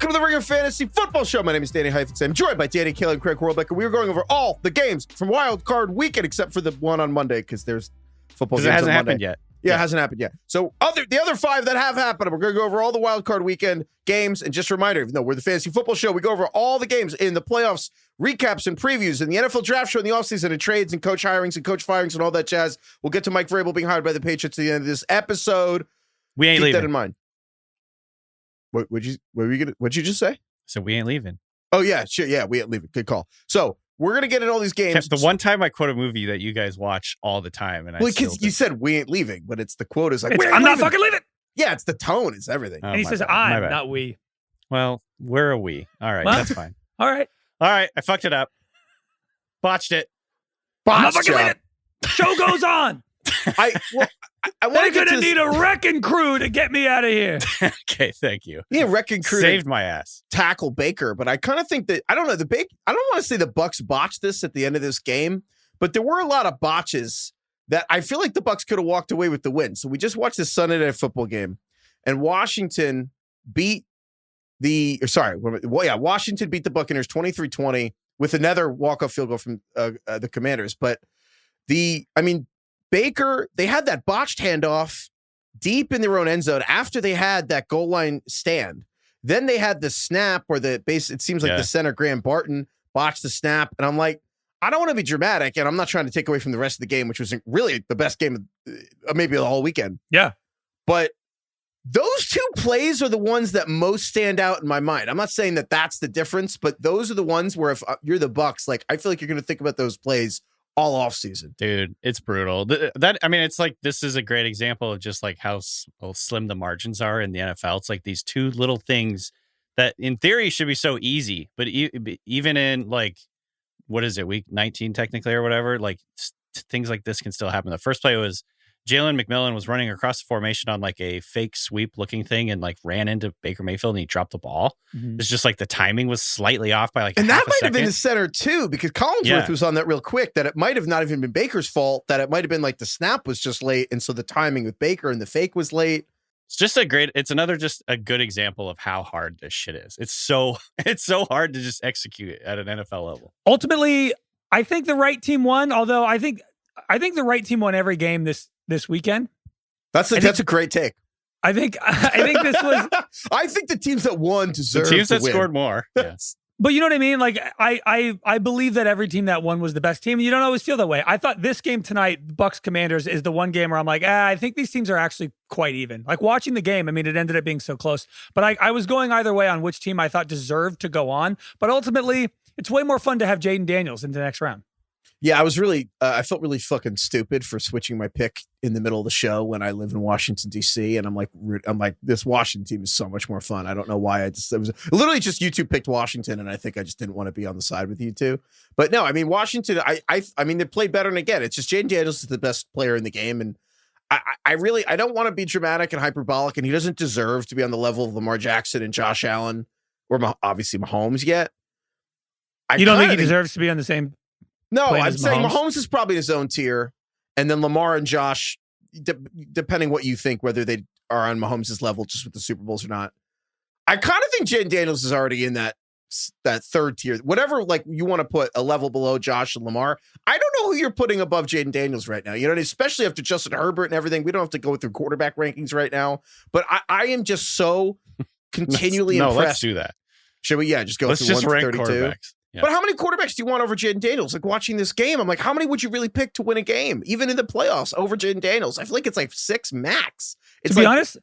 Welcome to the Ringer Fantasy Football Show. My name is Danny Heifetz. I'm joined by Danny Kelly and Craig Horlbeck, and we are going over all the games from Wild Card Weekend, except for the one on Monday, because there's football games on Monday. It hasn't happened yet. Yeah, it hasn't happened yet. So the other 5 that have happened, we're going to go over all the Wild Card Weekend games. And just a reminder, even though we're the Fantasy Football Show, we go over all the games in the playoffs, recaps and previews, and the NFL Draft Show in the offseason, and trades and coach hirings and coach firings and all that jazz. We'll get to Mike Vrabel being hired by the Patriots at the end of this episode. We ain't Keep leaving. that in mind. What'd you just say? So we ain't leaving. Oh, yeah, sure. Yeah, we ain't leaving. Good call. So we're going to get in all these games. The one time I quote a movie that you guys watch all the time. And because you said we ain't leaving, but it's the quote is like, I'm not fucking leaving. Yeah, it's the tone. It's everything. And he says, I'm, not we. Well, we're a we. All right, that's fine. All right. I fucked it up. Botched it. I'm not fucking leaving. Show goes on. I They're going to need a wrecking crew to get me out of here. Okay, thank you. Yeah, wrecking crew saved my ass. Tackle Baker, but I kind of think that I don't know I don't want to say the Bucs botched this at the end of this game, but there were a lot of botches that I feel like the Bucs could have walked away with the win. So we just watched this Sunday Night Football game, and Washington beat Washington beat the Buccaneers 23-20 with another walk-off field goal from the Commanders. But Baker, they had that botched handoff deep in their own end zone after they had that goal line stand. Then they had the snap where it seems like the center, Graham Barton, botched the snap. And I'm like, I don't want to be dramatic, and I'm not trying to take away from the rest of the game, which was really the best game of maybe the whole weekend. Yeah. But those two plays are the ones that most stand out in my mind. I'm not saying that that's the difference, but those are the ones where if you're the Bucs, like I feel like you're going to think about those plays all off season. Dude, it's brutal. It's like, this is a great example of just like how slim the margins are in the NFL. It's like these two little things that in theory should be so easy, but even in like, what is it, week 19 technically or whatever, like things like this can still happen. The first play was Jalen McMillan was running across the formation on like a fake sweep looking thing and like ran into Baker Mayfield and he dropped the ball. Mm-hmm. It's just like the timing was slightly off by like, and that might have been the center too, because Collinsworth was on that real quick, that it might have not even been Baker's fault, that it might have been like the snap was just late. And so the timing with Baker and the fake was late. It's another just a good example of how hard this shit is. It's so hard to just execute it at an NFL level. Ultimately, I think the right team won, although I think the right team won every game this weekend. That's a great take. I think this was. I think the teams that won deserve the teams that win. scored more. Yes. But you know what I mean? Like I believe that every team that won was the best team. You don't always feel that way. I thought this game tonight, Bucs Commanders, is the one game where I'm like, I think these teams are actually quite even. Like watching the game, it ended up being so close. But I was going either way on which team I thought deserved to go on. But ultimately, it's way more fun to have Jaden Daniels in the next round. Yeah, I was really, I felt really fucking stupid for switching my pick in the middle of the show when I live in Washington, D.C. And I'm like, this Washington team is so much more fun. I don't know why it was literally just you two picked Washington. And I think I just didn't want to be on the side with you two. But no, Washington, they played better. And again, it's just Jaden Daniels is the best player in the game. And I don't want to be dramatic and hyperbolic. And he doesn't deserve to be on the level of Lamar Jackson and Josh Allen or obviously Mahomes yet. You don't think he deserves to be on the same? No, I'm saying Mahomes is probably his own tier, and then Lamar and Josh, depending what you think, whether they are on Mahomes' level just with the Super Bowls or not. I kind of think Jaden Daniels is already in that third tier, whatever like you want to put a level below Josh and Lamar. I don't know who you're putting above Jaden Daniels right now. You know, especially after Justin Herbert and everything. We don't have to go through quarterback rankings right now, but I am just so continually impressed. Let's do that. Should we? Yeah, just go. Let's through just 1 rank to 32. quarterbacks. Yeah. But how many quarterbacks do you want over Jaden Daniels? Like watching this game, I'm like, how many would you really pick to win a game, even in the playoffs, over Jaden Daniels? I feel like it's like 6 max. To be honest,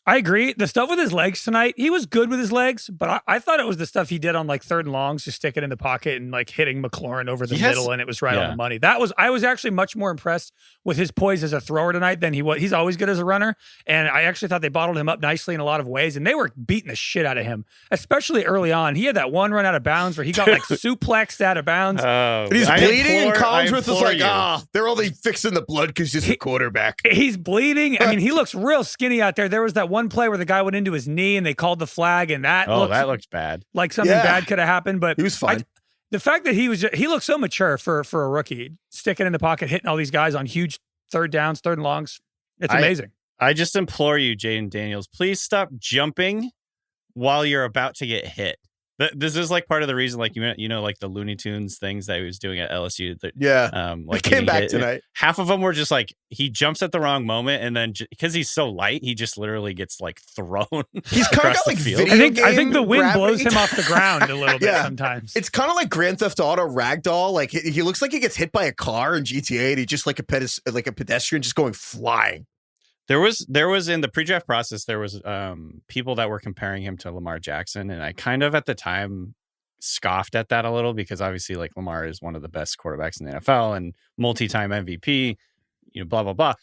I agree. The stuff with his legs tonight, he was good with his legs, but I thought it was the stuff he did on like 3rd and longs, just stick it in the pocket and like hitting McLaurin over the middle, and it was right on the money. I was actually much more impressed with his poise as a thrower tonight than he was. He's always good as a runner, and I actually thought they bottled him up nicely in a lot of ways, and they were beating the shit out of him, especially early on. He had that one run out of bounds where he got like suplexed out of bounds. And he's bleeding, and Collinsworth is like, they're only fixing the blood because he's a quarterback. He's bleeding. He looks real skinny out there. There was that one play where the guy went into his knee and they called the flag, and that looked bad. Like something bad could have happened, but he was fine. The fact that he looked so mature for a rookie, sticking in the pocket, hitting all these guys on huge 3rd downs, 3rd and longs. It's amazing. I just implore you, Jaden Daniels, please stop jumping while you're about to get hit. This is like part of the reason, like like the Looney Tunes things that he was doing at LSU. Like came back tonight. Half of them were just like he jumps at the wrong moment, and then because he's so light, he just literally gets like thrown. He's kind of got like video I think the wind blows him off the ground a little bit sometimes. It's kind of like Grand Theft Auto Ragdoll. Like he looks like he gets hit by a car in GTA, and he just like a pedestrian just going flying. There was in the pre-draft process, there was people that were comparing him to Lamar Jackson. And I kind of at the time scoffed at that a little because obviously like Lamar is one of the best quarterbacks in the NFL and multi-time MVP, blah, blah, blah.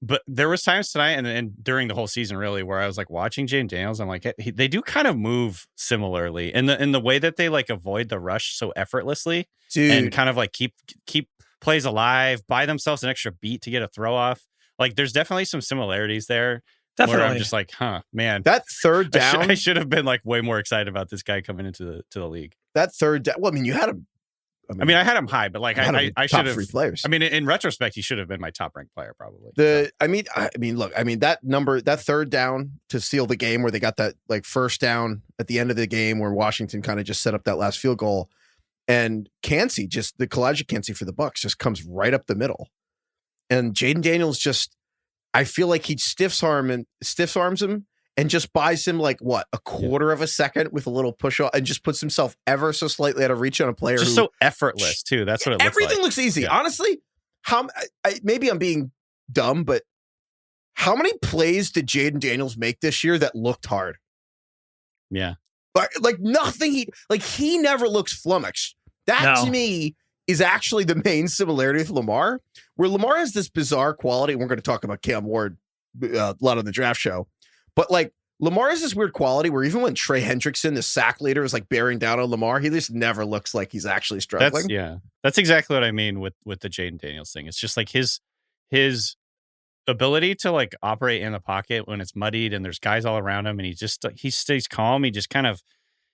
But there was times tonight and during the whole season really where I was like watching Jaden Daniels. I'm like, they do kind of move similarly in the way that they like avoid the rush so effortlessly. Dude. And kind of like keep plays alive, buy themselves an extra beat to get a throw off. Like, there's definitely some similarities there. Definitely. Where I'm just like, man. That third down. I should have been like way more excited about this guy coming into the league. That third down. Well, I mean, you had him. I had him high, but like I should have. 3 players. I mean, in retrospect, he should have been my top ranked player probably. That third down to seal the game where they got that like first down at the end of the game where Washington kind of just set up that last field goal, and Kancey the Kalijah Kancey for the Bucs just comes right up the middle. And Jaden Daniels I feel like he stiff arms him and just buys him like a quarter of a second with a little push off and just puts himself ever so slightly out of reach on a player. Just so effortless too. That's what it looks like. Everything looks easy. Yeah. Honestly, maybe I'm being dumb, but how many plays did Jaden Daniels make this year that looked hard? Yeah. Like nothing. He never looks flummoxed. To me is actually the main similarity with Lamar, where Lamar has this bizarre quality. And we're going to talk about Cam Ward a lot on the draft show, but like Lamar has this weird quality where even when Trey Hendrickson, the sack leader, is like bearing down on Lamar, he just never looks like he's actually struggling. That's exactly what I mean with the Jaden Daniels thing. It's just like his ability to like operate in the pocket when it's muddied and there's guys all around him, and he stays calm. He just kind of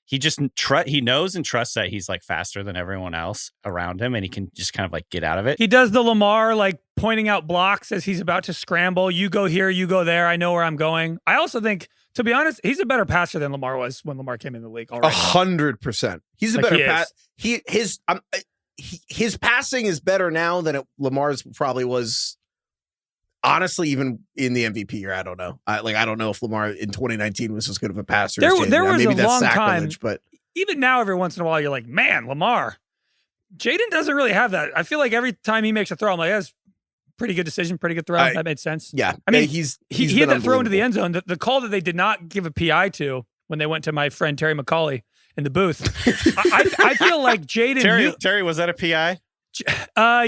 he knows and trusts that he's like faster than everyone else around him, and he can just kind of like get out of it. He does the Lamar like pointing out blocks as he's about to scramble. You go here, you go there. I know where I'm going. I also think, to be honest, he's a better passer than Lamar was when Lamar came in the league. 100%. He's a better pass. His passing is better now than Lamar's probably was. Honestly, even in the MVP year, I don't know. I don't know if Lamar in 2019 was as good of a passer. There was maybe a long time, but even now, every once in a while, you're like, man, Lamar. Jaden doesn't really have that. I feel like every time he makes a throw, I'm like, that's pretty good decision, pretty good throw. That made sense. Yeah, I mean, he had that throw into the end zone. The call that they did not give a PI to when they went to my friend Terry McCauley in the booth. I feel like Jaden. Terry, was that a PI?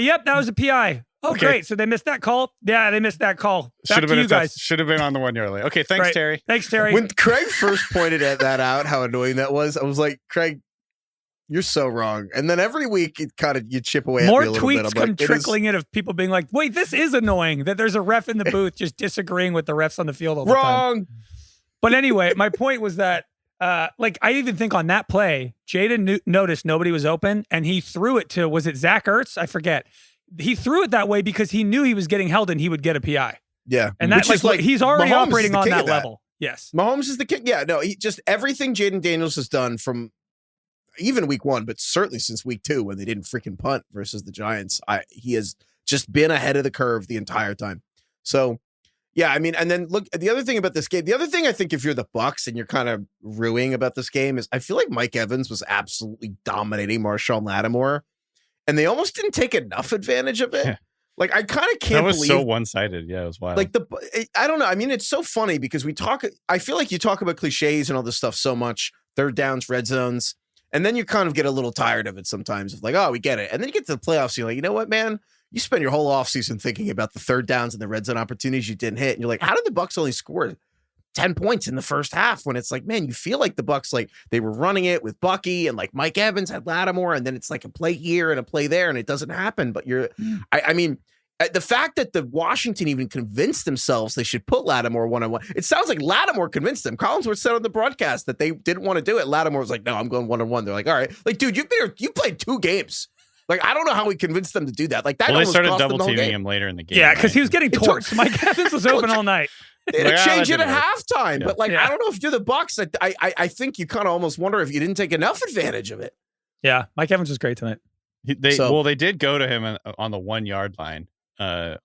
Yep, that was a PI. Oh, okay. Great. So they missed that call? Yeah, they missed that call. Back to you guys. Should have been on the 1 year late. Okay, thanks, Terry. Thanks, Terry. When Craig first pointed that out, how annoying that was, I was like, Craig, you're so wrong. And then every week, you chip away More at me a little bit. More tweets come trickling in of people being like, wait, this is annoying that there's a ref in the booth just disagreeing with the refs on the field all the time. Wrong. But anyway, my point was that I even think on that play, Jaden noticed nobody was open, and he threw it to, was it Zach Ertz? I forget. He threw it that way because he knew he was getting held and he would get a PI. Yeah. And that's like he's already Mahomes operating on that level. Yes. Mahomes is the king. Yeah, no, he just everything Jaden Daniels has done from even week 1, but certainly since week 2 when they didn't freaking punt versus the Giants, he has just been ahead of the curve the entire time. So, yeah, I mean, and then look, the other thing about this game, the other thing I think if you're the Bucs and you're kind of ruining about this game is I feel like Mike Evans was absolutely dominating Marshawn Lattimore. And they almost didn't take enough advantage of it. Yeah. Like, I kind of can't believe. That was so one-sided. Yeah, it was wild. Like, I don't know. I mean, it's so funny because I feel like you talk about cliches and all this stuff so much, third downs, red zones, and then you kind of get a little tired of it sometimes. Of like, oh, we get it. And then you get to the playoffs, and you're like, you know what, man? You spend your whole offseason thinking about the third downs and the red zone opportunities you didn't hit. And you're like, how did the Bucs only score 10 points in the first half when it's like, man, you feel like the Bucs, like they were running it with Bucky and like Mike Evans had Lattimore, and then it's like a play here and a play there and it doesn't happen. But I mean, the fact that the Washington even convinced themselves they should put Lattimore 1-on-1, it sounds like Lattimore convinced them. Collinsworth said on the broadcast that they didn't want to do it. Lattimore was like, no, I'm going 1-on-1. They're like, all right, like, dude, you played 2 games. Like, I don't know how we convinced them to do that. Like that. Well, they started double teaming him later in the game. Yeah, because he was getting torched. Mike Evans was open all night. They had to change it at halftime. Yeah. But like, I don't know if you're the Bucks. I think you kind of almost wonder if you didn't take enough advantage of it. Yeah, Mike Evans was great tonight. They did go to him on the 1 yard line. I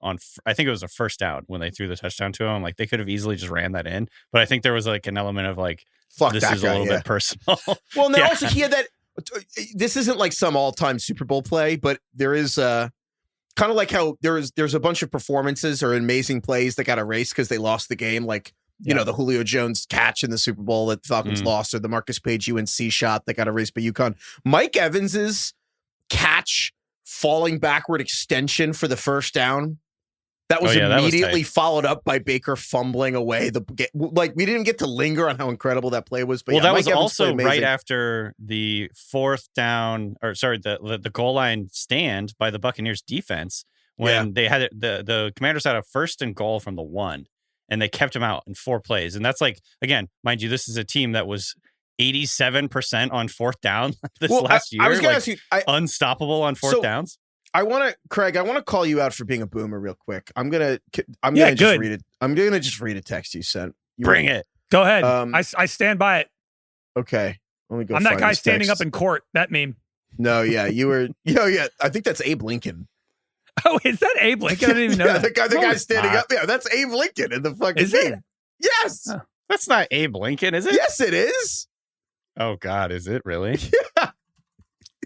think it was a first down when they threw the touchdown to him. Like they could have easily just ran that in, but I think there was like an element of like, fuck, this is guy, a little bit personal. Well, and then also he had that. This isn't like some all-time Super Bowl play, but there is kind of like how there's a bunch of performances or amazing plays that got erased because they lost the game. Like, you know, the Julio Jones catch in the Super Bowl that the Falcons lost, or the Marcus Page UNC shot that got erased by UConn. Mike Evans's catch falling backward extension for the first down. That was immediately followed up by Baker fumbling away the like. We didn't get to linger on how incredible that play was. But that Mike was Evans also right after the the goal line stand by the Buccaneers defense when they had the Commanders had a 1st and goal from the 1, and they kept him out in 4 plays. And that's like, again, mind you, this is a team that was 87% on 4th down last year. I was going to ask you, unstoppable on 4th downs. Craig, I want to call you out for being a boomer real quick. I'm gonna just read it. I'm gonna just read a text you sent. Bring it. Go ahead. I stand by it. Okay. Let me go. I'm that guy standing up in court. That meme. No, yeah, you were. Yeah. I think that's Abe Lincoln. Oh, is that Abe Lincoln? I didn't even know that. The guy standing up. Yeah, that's Abe Lincoln in the fucking meme. It? Yes. Oh. That's not Abe Lincoln, is it? Yes, it is. Oh God, is it really? Yeah.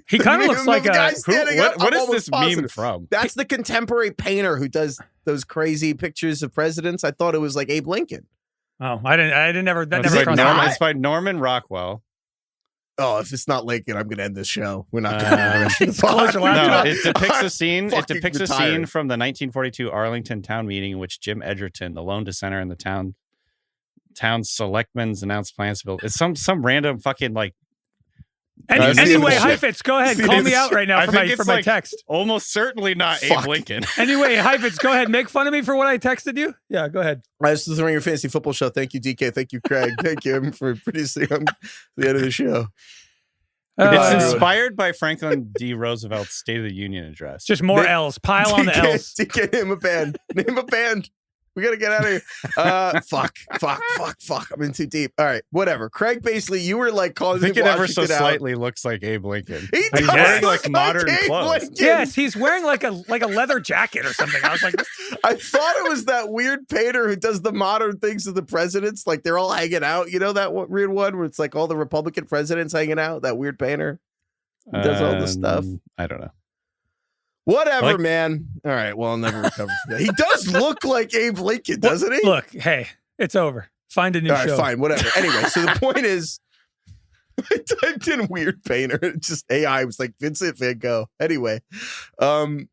He kind of looks like guy standing up. What is this positive. meme from? That's the contemporary painter who does those crazy pictures of presidents. I thought it was like Abe Lincoln. Oh, I didn't ever. That It's never crossed my mind. It's by Norman Rockwell. Oh, if it's not Lincoln, I'm going to end this show. We're not going to. No, it depicts a scene. It depicts a scene from the 1942 Arlington town meeting in which Jim Edgerton, the lone dissenter in the town's selectmen's announced plans to build. It's some random fucking like. Anyway, Heifetz, go ahead. Call me out right now for my text. Almost certainly not Abe Lincoln. Anyway, Heifetz, go ahead. Make fun of me for what I texted you. Yeah, go ahead. This is the Ringer Fantasy Football Show. Thank you, DK. Thank you, Craig. Thank you for producing the end of the show. It's inspired by Franklin D. Roosevelt's State of the Union address. Just more L's. Pile on the L's. DK, name a band. Name a band. We got to get out of here. Fuck. I'm in too deep. All right, whatever. Craig, basically, you were like calling. I think it ever so slightly looks like Abe Lincoln. He's wearing like modern clothes. Lincoln. Yes, he's wearing like a leather jacket or something. I was like, I thought it was that weird painter who does the modern things of the presidents. Like they're all hanging out. You know that weird one where it's like all the Republican presidents hanging out. That weird painter who does all this stuff. I don't know. Whatever, man. All right. Well, I'll never recover from that. He does look like Abe Lincoln, doesn't he? Look, hey, it's over. Find a new show. All right, fine, whatever. Anyway, so the point is, I typed in weird painter. Just AI was like Vincent Van Gogh. Anyway, what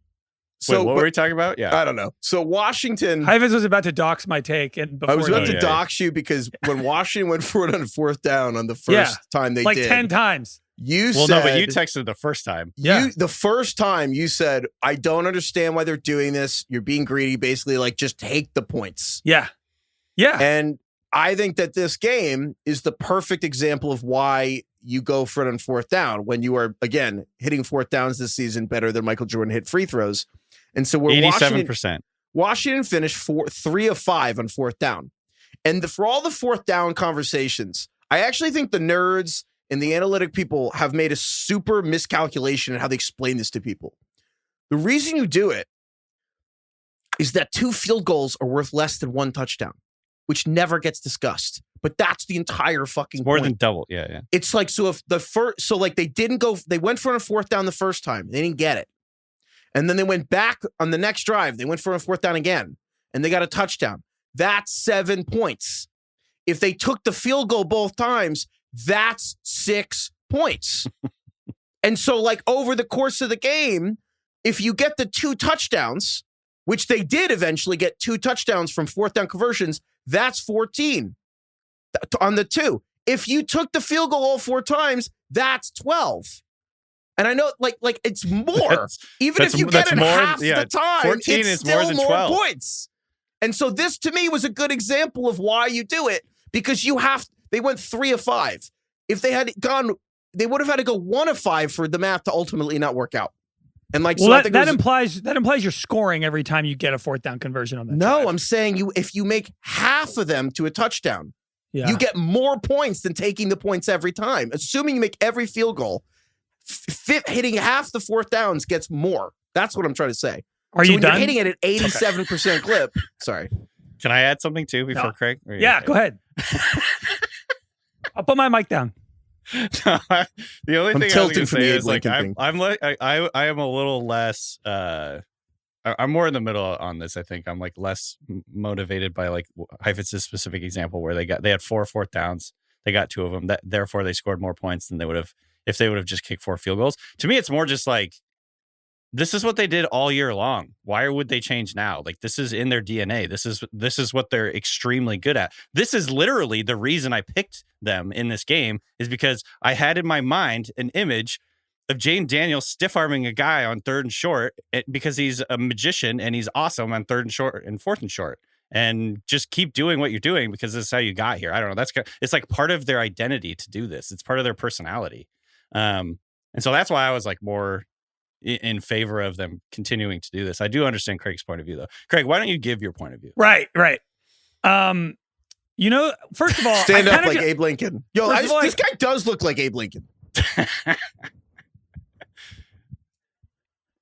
were we talking about? Yeah, I don't know. So Washington, Heifetz was about to dox my take, and I was about to dox you because when Washington went for it on 4th down on the first time they did, like 10 times. You said, no, but you texted the first time. The first time you said, I don't understand why they're doing this. You're being greedy, basically, like just take the points. Yeah. And I think that this game is the perfect example of why you go for it on 4th down when you are, again, hitting 4th downs this season better than Michael Jordan hit free throws. And so we're 87%. Washington finished 3 of 5 on 4th down. And for all the 4th down conversations, I actually think the nerds and the analytic people have made a super miscalculation in how they explain this to people. The reason you do it is that 2 field goals are worth less than 1 touchdown, which never gets discussed. But that's the entire fucking more point. Than double. Yeah. It's like, so if the first, so like they went for a 4th down the first time. They didn't get it. And then they went back on the next drive. They went for a 4th down again and they got a touchdown. That's 7 points. If they took the field goal both times, that's 6 points. And so like over the course of the game, if you get the 2 touchdowns, which they did eventually get 2 touchdowns from 4th down conversions, that's 14 on the 2. If you took the field goal all 4 times, that's 12. And I know like it's more. Even if you get it half the time, 14 it's is still more than 12 points. And so this to me was a good example of why you do it, because they went 3 of 5. If they had gone, they would have had to go 1 of 5 for the math to ultimately not work out. And like, well, so I think that implies you're scoring every time you get a fourth down conversion on that. No, drive. I'm saying if you make half of them to a touchdown, Yeah. you get more points than taking the points every time. Assuming you make every field goal, hitting half the fourth downs gets more. That's what I'm trying to say. Are so you when done? You're hitting it at 87% clip. Sorry. Can I add something too before Craig? Yeah, go ahead. I'll put my mic down. The only thing I was going to say is like I'm like I am a little less. I'm more in the middle on this. I think I'm like less motivated by like Heifetz's specific example where they had 4 fourth downs. They got 2 of them. Therefore they scored more points than they would have if they would have just kicked 4 field goals. To me, it's more just like, this is what they did all year long. Why would they change now? Like, this is in their DNA. This is what they're extremely good at. This is literally the reason I picked them in this game, is because I had in my mind an image of Jane Daniels stiff-arming a guy on 3rd and short because he's a magician and he's awesome on 3rd and short and 4th and short. And just keep doing what you're doing because this is how you got here. I don't know. It's like part of their identity to do this. It's part of their personality. And so that's why I was like more in favor of them continuing to do this. I do understand Craig's point of view, though. Craig, why don't you give your point of view? Right. First of all, stand up like Abe Lincoln. Yo, this guy does look like Abe Lincoln.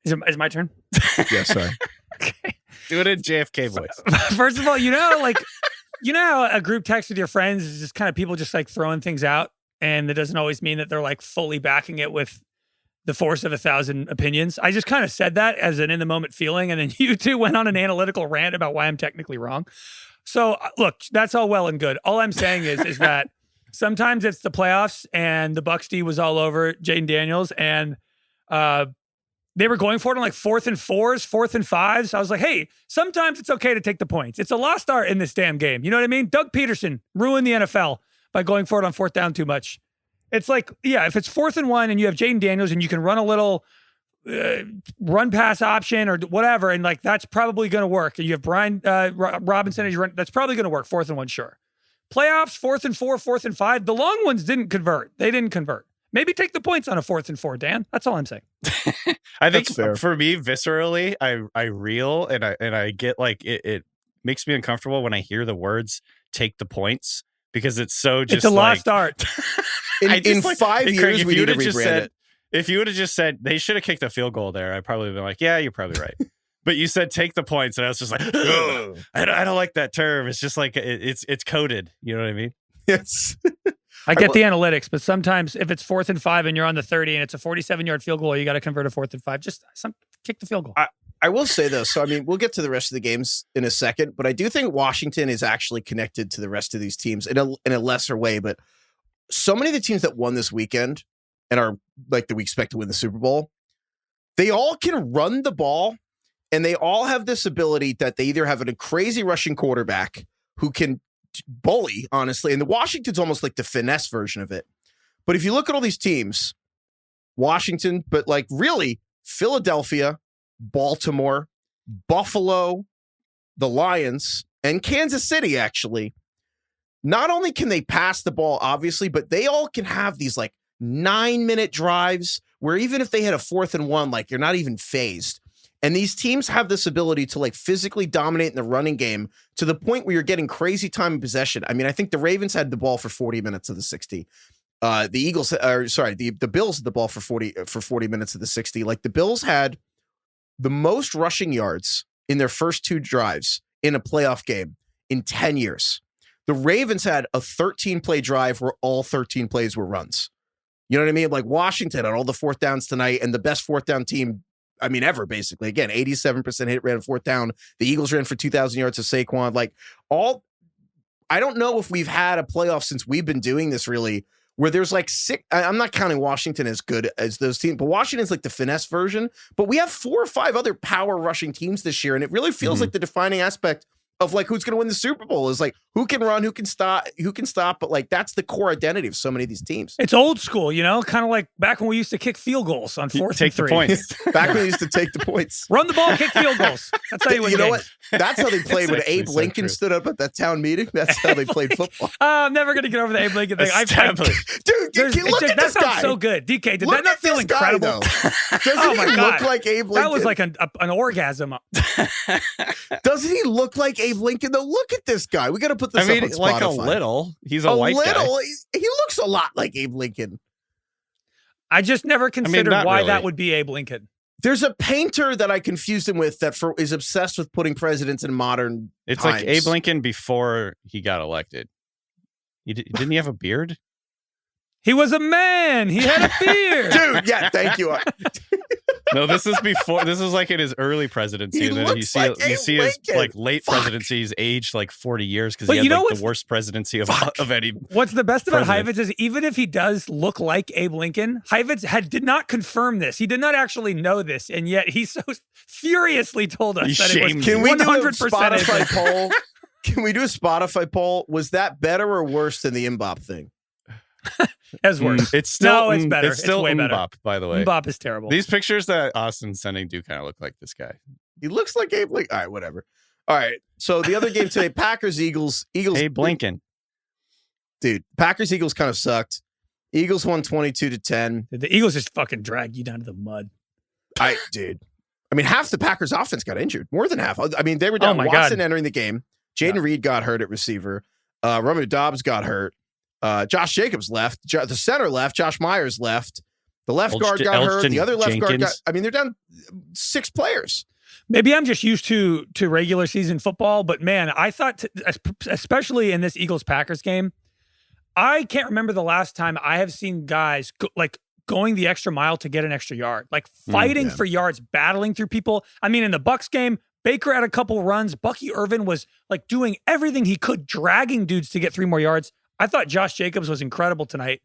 Is it my turn? Yeah, sorry. Okay. Do it in JFK voice. First of all, how a group text with your friends is just kind of people just like throwing things out, and it doesn't always mean that they're like fully backing it with the force of 1,000 opinions. I just kind of said that as an in-the-moment feeling, and then you two went on an analytical rant about why I'm technically wrong. So, look, that's all well and good. All I'm saying is that sometimes it's the playoffs, and the Bucs D was all over Jaden Daniels, and they were going for it on like 4th and 4s, 4th and 5s. I was like, hey, sometimes it's okay to take the points. It's a lost art in this damn game. You know what I mean? Doug Peterson ruined the NFL by going for it on 4th down too much. It's like, yeah, if it's 4th and 1 and you have Jaden Daniels and you can run a little run pass option or whatever, and like that's probably going to work. And you have Brian Robinson as you run, that's probably going to work. 4th and 1, sure. Playoffs, 4th and 4, 4th and 5. The long ones didn't convert. They didn't convert. Maybe take the points on a 4th and 4, Dan. That's all I'm saying. I think for me, viscerally, I reel and I get like it makes me uncomfortable when I hear the words "take the points" because it's so just. It's a lost art. In 5 years, we need to rebrand it. If you would have just said they should have kicked a field goal there, I'd probably been like, yeah, you're probably right. But you said take the points, and I was just like, I don't like that term. It's just like it's coded. You know what I mean? Yes. I get the analytics, but sometimes if it's 4th and 5 and you're on the 30 and it's a 47-yard field goal, you got to convert a 4th and 5. Just kick the field goal. I will say this. So, I mean, we'll get to the rest of the games in a second, but I do think Washington is actually connected to the rest of these teams in a lesser way. But so many of the teams that won this weekend and are like that we expect to win the Super Bowl, they all can run the ball, and they all have this ability that they either have a crazy rushing quarterback who can bully, honestly, and the Washington's almost like the finesse version of it. But if you look at all these teams, Washington, but like really Philadelphia, Baltimore, Buffalo, the Lions, and Kansas City, actually, not only can they pass the ball, obviously, but they all can have these like 9-minute drives where even if they had a 4th and 1, like you're not even phased. And these teams have this ability to like physically dominate in the running game to the point where you're getting crazy time of possession. I mean, I think the Ravens had the ball for 40 minutes of the 60. The Bills had the ball for 40 minutes of the 60. Like the Bills had the most rushing yards in their first 2 drives in a playoff game in 10 years. The Ravens had a 13-play drive where all 13 plays were runs. You know what I mean? Like Washington had all the 4th downs tonight, and the best 4th down team, I mean, ever, basically. Again, 87% hit rate on 4th down. The Eagles ran for 2,000 yards of Saquon. Like I don't know if we've had a playoff since we've been doing this really, where there's like 6. I'm not counting Washington as good as those teams, but Washington's like the finesse version. But we have 4 or 5 other power rushing teams this year, and it really feels like the defining aspect of like who's going to win the Super Bowl is like who can run, who can stop. But like that's the core identity of so many of these teams. It's old school, kind of like back when we used to kick field goals on 4th and 3. The points. Back when we used to take the points. Run the ball, kick field goals. That's how you win. You know what? That's how they played when Abe so Lincoln true. stood up at that town meeting. That's how they played football. I'm never going to get over the Abe Lincoln thing. Dude, look at that this sounds guy. so good. DK, did Look that not at feel this guy, incredible? though. Doesn't he look like Abe Lincoln? That was like an orgasm. Doesn't he look like Abe Lincoln though? Look at this guy. We got to put this up on Spotify. Like a little. He's a white guy. He looks a lot like Abe Lincoln. I just never considered not why really. that would be Abe Lincoln. There's a painter that I confused him with that is obsessed with putting presidents in modern It's times. like Abe Lincoln before he got elected. Didn't he have a beard? He was a man. He had a beard. Dude, yeah, thank you. No, this is before. This is like in his early presidency, He and then you looks see like you Abe see his Lincoln. like late Fuck. presidency. He's aged like 40 years because But he had you know like what's- the worst presidency of any. What's the best about President. Heifetz is even if he does look like Abe Lincoln, Heifetz did not confirm this. He did not actually know this, and yet he so furiously told us He that it was shamed Can we do a 100% Abe Spotify Lincoln. poll? Can we do a Spotify poll? Was that better or worse than the Mbop thing? As worse. It's still No, it's better. It's still It's way better. Mbop, by the way. Mbop is terrible. These pictures that Austin's sending do kind of look like this guy. He looks like Abe Lincoln. All right, whatever. All right. So the other game today, Packers, Eagles. Abe Lincoln. Dude, Packers, Eagles kind of sucked. Eagles won 22-10. The Eagles just fucking drag you down to the mud. Dude. I mean, half the Packers offense got injured. More than half. I mean, they were down. Oh my Watson God. entering the game. Jaden Reed got hurt at receiver. Romeo Doubs got hurt. Josh Jacobs left. The center left. Josh Myers left. The left guard got hurt. Elgton The other left guard got. Jenkins. I mean, they're down 6 players. Maybe I'm just used to regular season football, but man, I thought, especially in this Eagles-Packers game, I can't remember the last time I have seen guys going the extra mile to get an extra yard, like fighting for yards, battling through people. I mean, in the Bucs game, Baker had a couple runs. Bucky Irvin was like doing everything he could, dragging dudes to get 3 more yards. I thought Josh Jacobs was incredible tonight.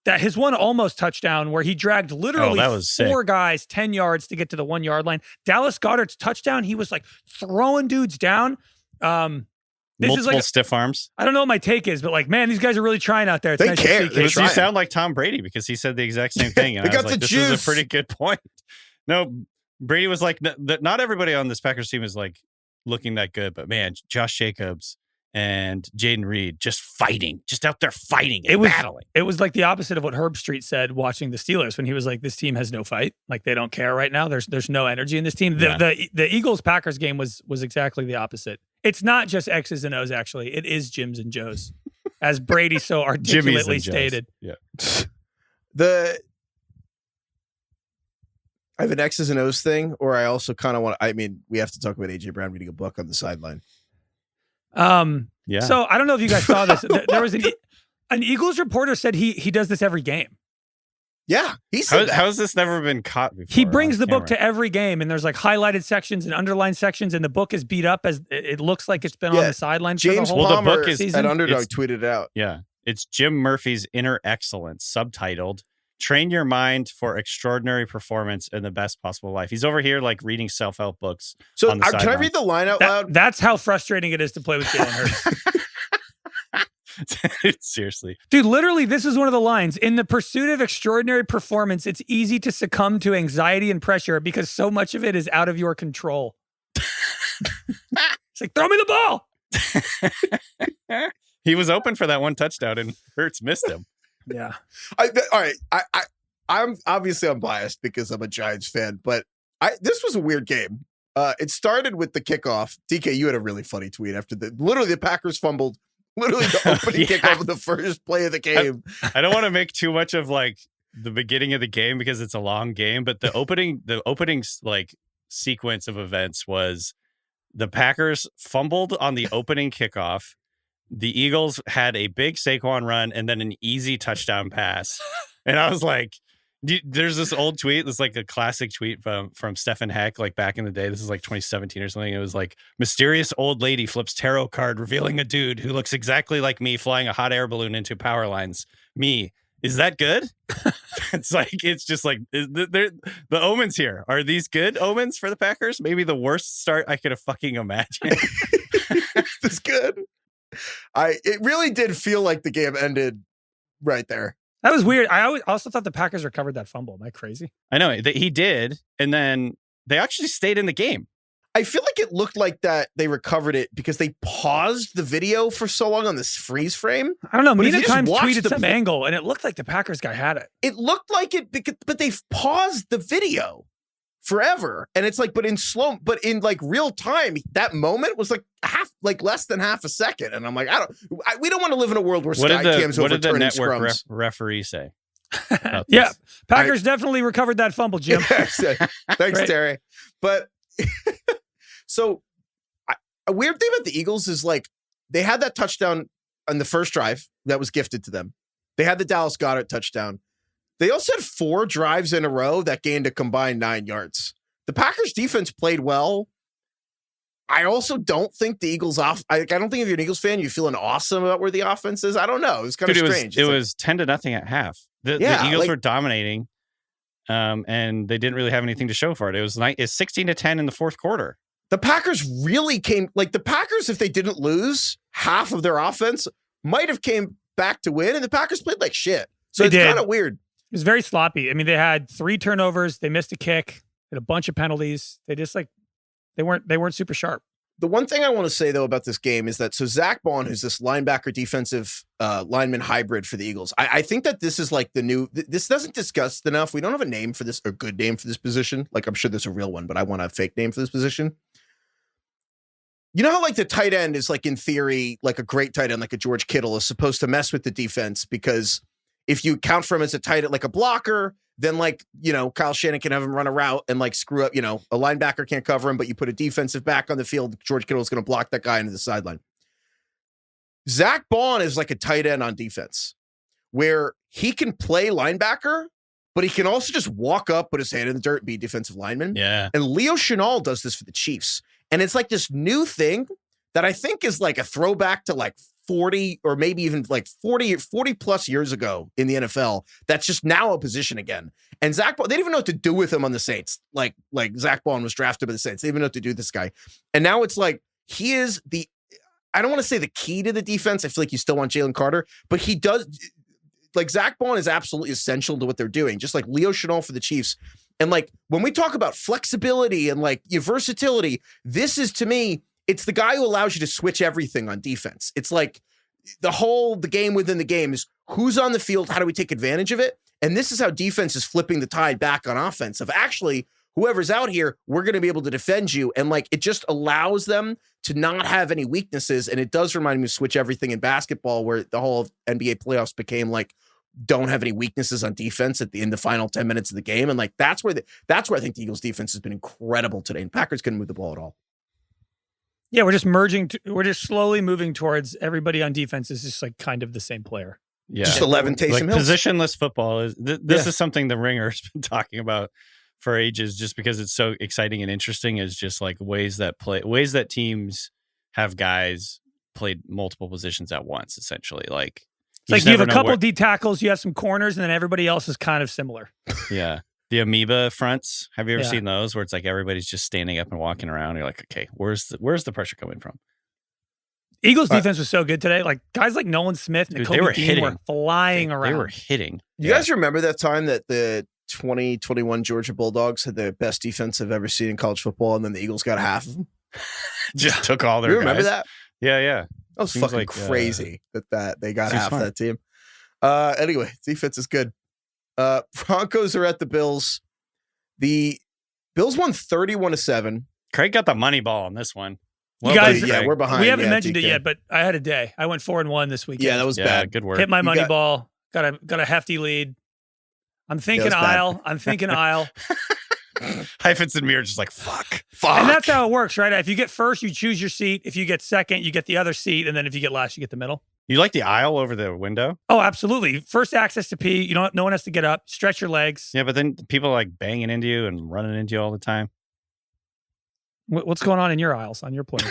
That his one almost touchdown where he dragged literally that was 4 guys 10 yards to get to the 1 yard line. Dallas Goedert's touchdown, he was like throwing dudes down. This Multiple is like stiff arms. I don't know what my take is, but like, man, these guys are really trying out there. It's They nice care. to see They kids. You trying. sound like Tom Brady because he said the exact same thing. And They I got was like, the this is juice. a pretty good point. No, Brady was like, not everybody on this Packers team is like looking that good, but man, Josh Jacobs and Jaden Reed just fighting, just out there fighting and battling. It was like the opposite of what Herb Street said watching the Steelers when he was like, this team has no fight. Like they don't care right now. There's no energy in this team. The Eagles-Packers game was exactly the opposite. It's not just X's and O's, actually. It is Jims and Joes, as Brady so articulately stated. Yeah. I have an X's and O's thing, or I also kind of want to, I mean, we have to talk about AJ Brown reading a book on the sideline. Yeah. So I don't know if you guys saw this. There was an Eagles reporter said he does this every game. Yeah, he said that. How has this never been caught before? He brings on the book camera? to every game, and there's like highlighted sections and underlined sections, and the book is beat up as it looks like it's been on Yeah. the sideline for James the whole Well, the Palmer book is- at Underdog it's- tweeted it out. Yeah. It's Jim Murphy's Inner Excellence, subtitled Train Your Mind for Extraordinary Performance in the Best Possible Life. He's over here like reading self-help books. So on the can I sideline. read the line out loud? That's how frustrating it is to play with Jalen Hurts. Seriously. Dude, literally, this is one of the lines. In the pursuit of extraordinary performance, it's easy to succumb to anxiety and pressure because so much of it is out of your control. It's like, throw me the ball. He was open for that one touchdown and Hurts missed him. Yeah. All right. I'm obviously I'm biased because I'm a Giants fan, but this was a weird game. It started with the kickoff. DK, you had a really funny tweet after literally the Packers fumbled literally the opening kickoff of the first play of the game. I don't want to make too much of like the beginning of the game because it's a long game, but the opening like sequence of events was the Packers fumbled on the opening kickoff. The Eagles had a big Saquon run and then an easy touchdown pass. And I was like, there's this old tweet. This like a classic tweet from Stephen Heck, like back in the day. This is like 2017 or something. It was like, mysterious old lady flips tarot card, revealing a dude who looks exactly like me flying a hot air balloon into power lines. Me. Is that good? It's just like the omens here. Are these good omens for the Packers? Maybe the worst start I could have fucking imagined. this good. It really did feel like the game ended right there. That was weird. I also thought the Packers recovered that fumble. Am I crazy? I know he did, and then they actually stayed in the game. I feel like it looked like that they recovered it because they paused the video for so long on this freeze frame. I don't know. But if Mina you just Kimes watch tweeted some angle, and it looked like the Packers guy had it. It looked like it, but they've paused the video forever, and it's like, but in like real time, that moment was like less than half a second, and I'm like, we don't want to live in a world where sky cams what did the overturning network scrums. referee say? Yeah, Packers definitely recovered that fumble, Jim. Thanks, Right. Terry. But so a weird thing about the Eagles is like they had that touchdown on the first drive that was gifted to them. They had the Dallas Goedert touchdown. They also had 4 drives in a row that gained a combined 9 yards. The Packers defense played well. I also don't think the Eagles I don't think if you're an Eagles fan, you're feeling awesome about where the offense is. I don't know. It's kind of strange. It was 10-0 at half. The Eagles were dominating, and they didn't really have anything to show for it. It was 16-10 in the fourth quarter. The Packers really came, like the Packers, if they didn't lose, half of their offense might have came back to win, and the Packers played like shit. So it's kind of weird. It was very sloppy. I mean, they had 3 turnovers. They missed a kick. They had a bunch of penalties. They just they weren't super sharp. The one thing I want to say, though, about this game is that, so Zach Bond, who's this linebacker defensive lineman hybrid for the Eagles, I think that this is like the new, this doesn't discuss enough. We don't have a name for this, a good name for this position. Like, I'm sure there's a real one, but I want a fake name for this position. You know how like the tight end is like in theory, like a great tight end, like a George Kittle is supposed to mess with the defense because if you count for him as a tight end, like a blocker, then like, you know, Kyle Shanahan can have him run a route and like screw up, you know, a linebacker can't cover him, but you put a defensive back on the field, George Kittle is going to block that guy into the sideline. Zach Bond is like a tight end on defense where he can play linebacker, but he can also just walk up, put his hand in the dirt, be a defensive lineman. Yeah. And Leo Chenal does this for the Chiefs. And it's like this new thing that I think is like a throwback to like 40 or maybe even like 40 plus years ago in the NFL. That's just now a position again. And Zach Bond, they didn't even know what to do with him on the Saints. Like Zach Bond was drafted by the Saints. They didn't even know what to do with this guy. And now it's like, he is I don't want to say the key to the defense. I feel like you still want Jalen Carter, but he does, like Zach Bond is absolutely essential to what they're doing. Just like Leo Chenal for the Chiefs. And like, when we talk about flexibility and like your versatility, this is, to me, it's the guy who allows you to switch everything on defense. It's like the game within the game is who's on the field, how do we take advantage of it? And this is how defense is flipping the tide back on offense of actually, whoever's out here, we're going to be able to defend you. And like, it just allows them to not have any weaknesses. And it does remind me of switch everything in basketball, where the whole NBA playoffs became like, don't have any weaknesses on defense in the final 10 minutes of the game. And like, that's where I think the Eagles defense has been incredible today. And Packers couldn't move the ball at all. Yeah, we're just slowly moving towards everybody on defense is just like kind of the same player. Yeah. Just 11 Taysom Hills. Positionless football is this is something the Ringer's been talking about for ages, just because it's so exciting and interesting, is just like ways that teams have guys played multiple positions at once, essentially. Like, it's like you have a couple D tackles, you have some corners, and then everybody else is kind of similar. Yeah. The amoeba fronts. Have you ever seen those where it's like everybody's just standing up and walking around? You're like, okay, where's the pressure coming from? Eagles defense was so good today. Like guys like Nolan Smith and Kobe Dean were flying around. They were hitting. You guys remember that time that the 2021 Georgia Bulldogs had the best defense I've ever seen in college football, and then the Eagles got half of them? Just took all their You remember guys. that? Yeah. That was fucking crazy that they got half that team. Anyway, defense is good. Broncos are at the Bills. The Bills won 31-7. Craig got the money ball on this one. You guys, we're behind. We haven't mentioned it yet, but I had a day. I went 4-1 this weekend. Yeah, that was bad. Good work. Hit my money ball. Got a hefty lead. I'm thinking aisle. Heifetz and me are just like, fuck. And that's how it works, right? If you get first, you choose your seat. If you get second, you get the other seat. And then if you get last, you get the middle. You like the aisle over the window? Oh, absolutely. First access to pee. You don't. No one has to get up. Stretch your legs. Yeah, but then people are like banging into you and running into you all the time. What's going on in your aisles on your plane?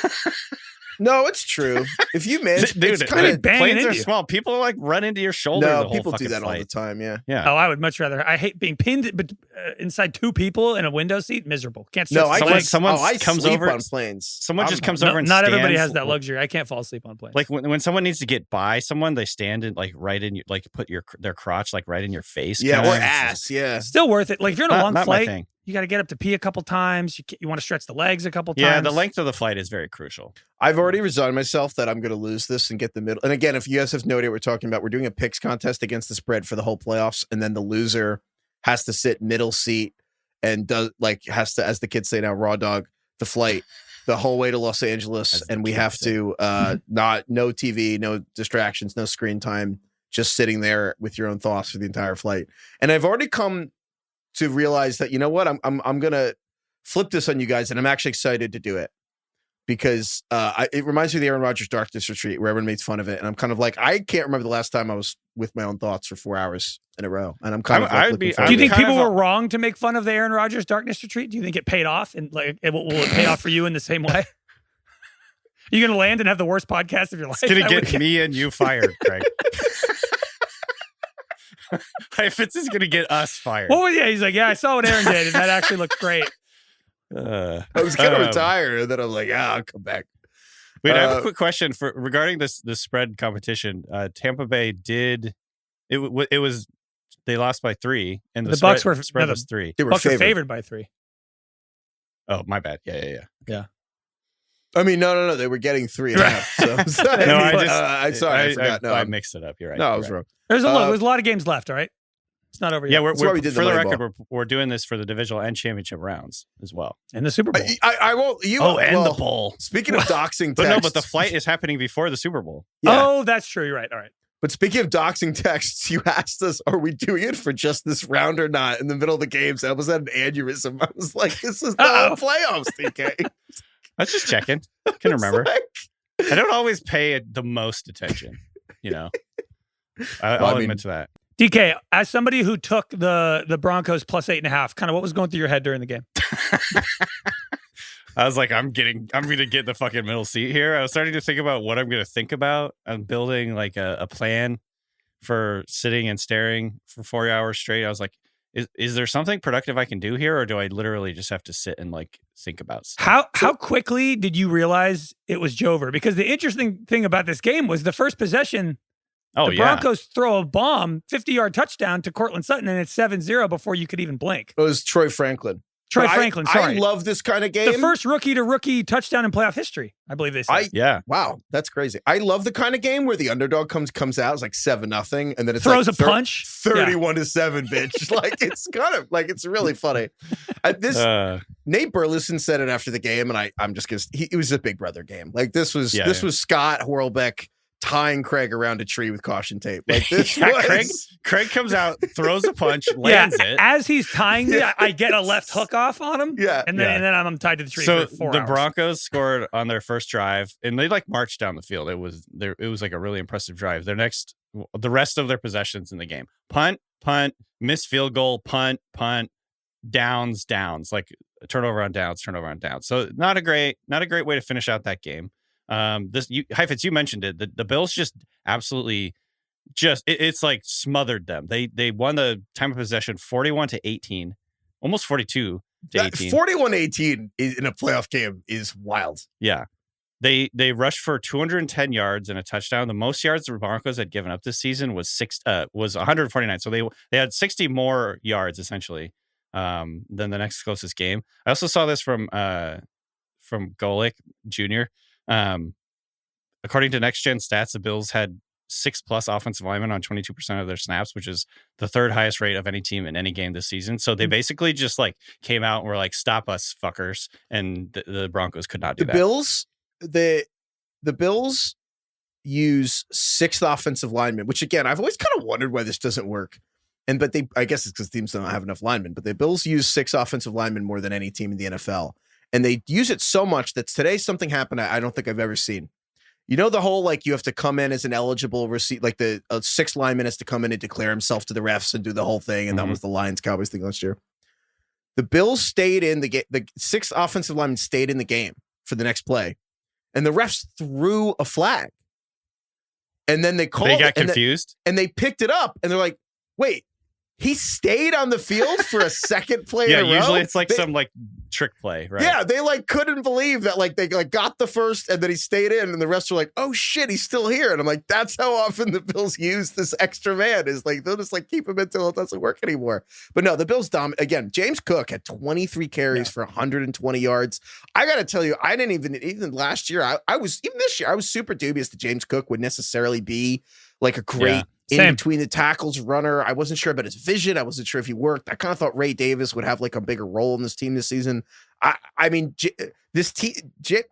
No, it's true. If you manage, Dude, it's kind of planes are you. small. People like run into your shoulder. the no. whole People do fucking that all flight. the time. Yeah. Yeah. Oh, I would much rather. I hate being pinned inside two people in a window seat. Miserable. Can't stretch No, the I legs. someone I comes sleep over on planes. Someone just comes No, over and not everybody stands, has that luxury. I can't fall asleep on planes. Like when someone needs to get by someone, they stand in like right in your, like put their crotch like right in your face. Yeah, kinda. or It's ass. Yeah. Still worth it. Like if you're in a long not my flight, thing. you got to get up to pee a couple times. You want to stretch the legs a couple times. Yeah, the length of the flight is very crucial. I've already resigned myself that I'm going to lose this and get the middle. And again, if you guys have no idea what we're talking about, we're doing a picks contest against the spread for the whole playoffs, and then the loser has to sit middle seat and has to, as the kids say now, raw dog the flight the whole way to Los Angeles, and we have to no TV, no distractions, no screen time, just sitting there with your own thoughts for the entire flight. And I've already come to realize that, you know what, I'm gonna flip this on you guys, and I'm actually excited to do it because it reminds me of the Aaron Rodgers Darkness Retreat where everyone makes fun of it, and I'm kind of like, I can't remember the last time I was with my own thoughts for 4 hours in a row, and I'm kind of like, looking forward Do you to think it. people were wrong to make fun of the Aaron Rodgers Darkness Retreat? Do you think it paid off, and like will it pay off for you in the same way? You gonna land and have the worst podcast of your life? It's gonna get me and you fired, Craig. Heifetz is gonna get us fired. Well, yeah, he's like, yeah, I saw what Aaron did, and that actually looked great. I was going to retire, and then I'm like, I'll come back. Wait, I have a quick question regarding this spread competition. Tampa Bay did it was they lost by 3, and the Bucks spread was 3. They were Bucks were favored. favored by 3. Oh, my bad. Yeah. I mean, no, they were getting 3.5. So, No, I'm sorry, I forgot. No, I mixed it up. You're right. No, I was wrong. There's a lot of games left. All right, it's not over yet. Yeah, we're That's why we did the for the money record, we're doing this for the divisional and championship rounds as well. And the Super Bowl. I won't. You. The bowl. Speaking of doxing, But the flight is happening before the Super Bowl. Yeah. Oh, that's true. You're right. All right. But speaking of doxing texts, you asked us, are we doing it for just this round or not? In the middle of the games, I almost had an aneurysm. I was like, this is the whole playoffs, DK. I was just checking. I can remember. Like, I don't always pay the most attention, you know. I'll admit to that. DK, as somebody who took the Broncos plus 8.5, kind of what was going through your head during the game? I was like, I'm gonna get the fucking middle seat here. I was starting to think about what I'm gonna think about. I'm building like a plan for sitting and staring for 4 hours straight. I was like, is there something productive I can do here, or do I literally just have to sit and like think about stuff? How quickly did you realize it was Jover? Because the interesting thing about this game was the first possession. Oh, the Broncos throw a bomb, 50-yard touchdown to Cortland Sutton, and it's 7-0 before you could even blink. it was Troy Franklin. Franklin, sorry. I love this kind of game. The first rookie-to-rookie touchdown in playoff history, I believe they said. Wow, that's crazy. I love the kind of game where the underdog comes out, it's like 7-0, and then it throws a punch. 31-7, bitch. Like, it's kind of like, it's really funny. Nate Burleson said it after the game, and I'm just gonna. It was a Big Brother game. Like this was Scott Horlbeck tying Craig around a tree with caution tape. Like this was... Craig comes out, throws a punch, lands it. As he's tying me, I get a left hook off on him. Yeah. And then I'm tied to the tree so for 4 hours. The Broncos scored on their first drive, and they like marched down the field. It was like a really impressive drive. The rest of their possessions in the game: punt, missed field goal, punt, downs, like turnover on downs. So not a great way to finish out that game. Heifetz, you mentioned it. The Bills just absolutely it's like smothered them. They won the time of possession 41-18, almost 42-18. 41-18 in a playoff game is wild. Yeah. They rushed for 210 yards and a touchdown. The most yards the Broncos had given up this season was 149. So they had 60 more yards essentially than the next closest game. I also saw this from Golick Jr. According to Next Gen Stats, the Bills had 6+ offensive linemen on 22% of their snaps, which is the third highest rate of any team in any game this season. So they basically just like came out and were like, "Stop us, fuckers!" And the Broncos could not do that. The Bills use 6 offensive linemen, which again I've always kind of wondered why this doesn't work. But I guess it's because teams don't have enough linemen. But the Bills use 6 offensive linemen more than any team in the NFL. And they use it so much that today something happened I don't think I've ever seen. You know, the whole, like, you have to come in as an eligible receipt, like the 6th lineman has to come in and declare himself to the refs and do the whole thing. And that was the Lions-Cowboys thing last year. The Bills stayed in the game. The 6th offensive lineman stayed in the game for the next play. and the refs threw a flag. And then they called. They got confused, and they picked it up, and they're like, "Wait, he stayed on the field for a second play in a row?" Yeah, usually it's like some like trick play, right? Yeah, they like couldn't believe that they got the first, and then he stayed in, and the rest were like, "Oh shit, he's still here." And I'm like, that's how often the Bills use this extra man. Is like they'll just keep him until it doesn't work anymore. But no, the Bills again. James Cook had 23 carries for 120 yards. I got to tell you, I didn't even last year. I was even this year. I was super dubious that James Cook would necessarily be like a great. In between the tackles runner. I wasn't sure about his vision. I wasn't sure if he worked. I kind of thought Ray Davis would have like a bigger role in this team this season. I mean, this team,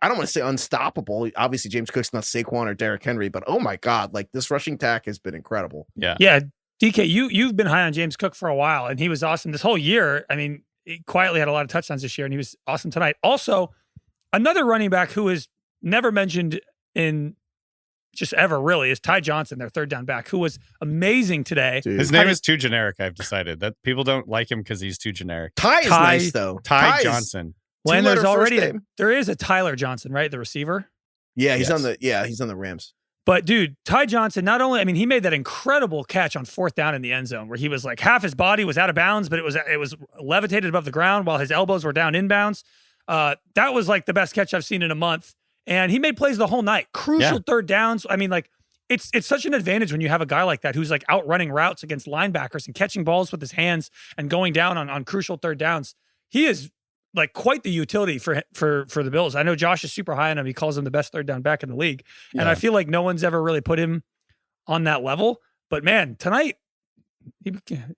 I don't want to say unstoppable. Obviously, James Cook's not Saquon or Derrick Henry, but oh my God, like this rushing attack has been incredible. Yeah. DK, you've been high on James Cook for a while, and he was awesome this whole year. I mean, he quietly had a lot of touchdowns this year, and he was awesome tonight. Also, another running back who is never mentioned in just ever really is Ty Johnson, their third down back, who was amazing today. Dude. His name is too generic. I've decided that people don't like him because he's too generic. Ty is nice though. Ty Johnson. When there's already there is a Tyler Johnson, right? The receiver. Yeah, he's on the Rams. But dude, Ty Johnson, not only, I mean, he made that incredible catch on fourth down in the end zone where he was like half his body was out of bounds, but it was levitated above the ground while his elbows were down inbounds. That was like the best catch I've seen in a month. And he made plays the whole night. Crucial third downs. I mean, like it's such an advantage when you have a guy like that who's like outrunning routes against linebackers and catching balls with his hands and going down on crucial third downs. He is like quite the utility for the Bills. I know Josh is super high on him. He calls him the best third down back in the league. Yeah. And I feel like no one's ever really put him on that level. But man, tonight,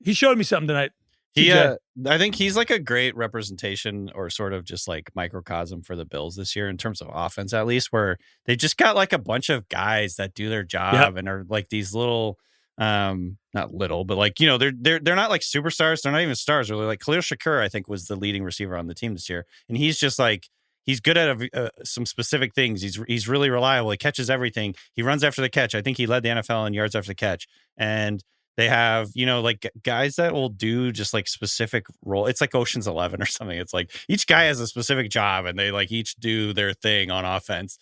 he showed me something tonight. I think he's like a great representation or sort of just like microcosm for the Bills this year in terms of offense, at least, where they just got like a bunch of guys that do their job and are like these little, not little, but like, you know, they're not like superstars. They're not even stars really. Like Khalil Shakur, I think, was the leading receiver on the team this year. And he's just like, he's good at some specific things. He's really reliable. He catches everything. He runs after the catch. I think he led the NFL in yards after the catch. And they have, you know, like guys that will do just like specific role. It's like Ocean's 11 or something. It's like each guy has a specific job and they like each do their thing on offense.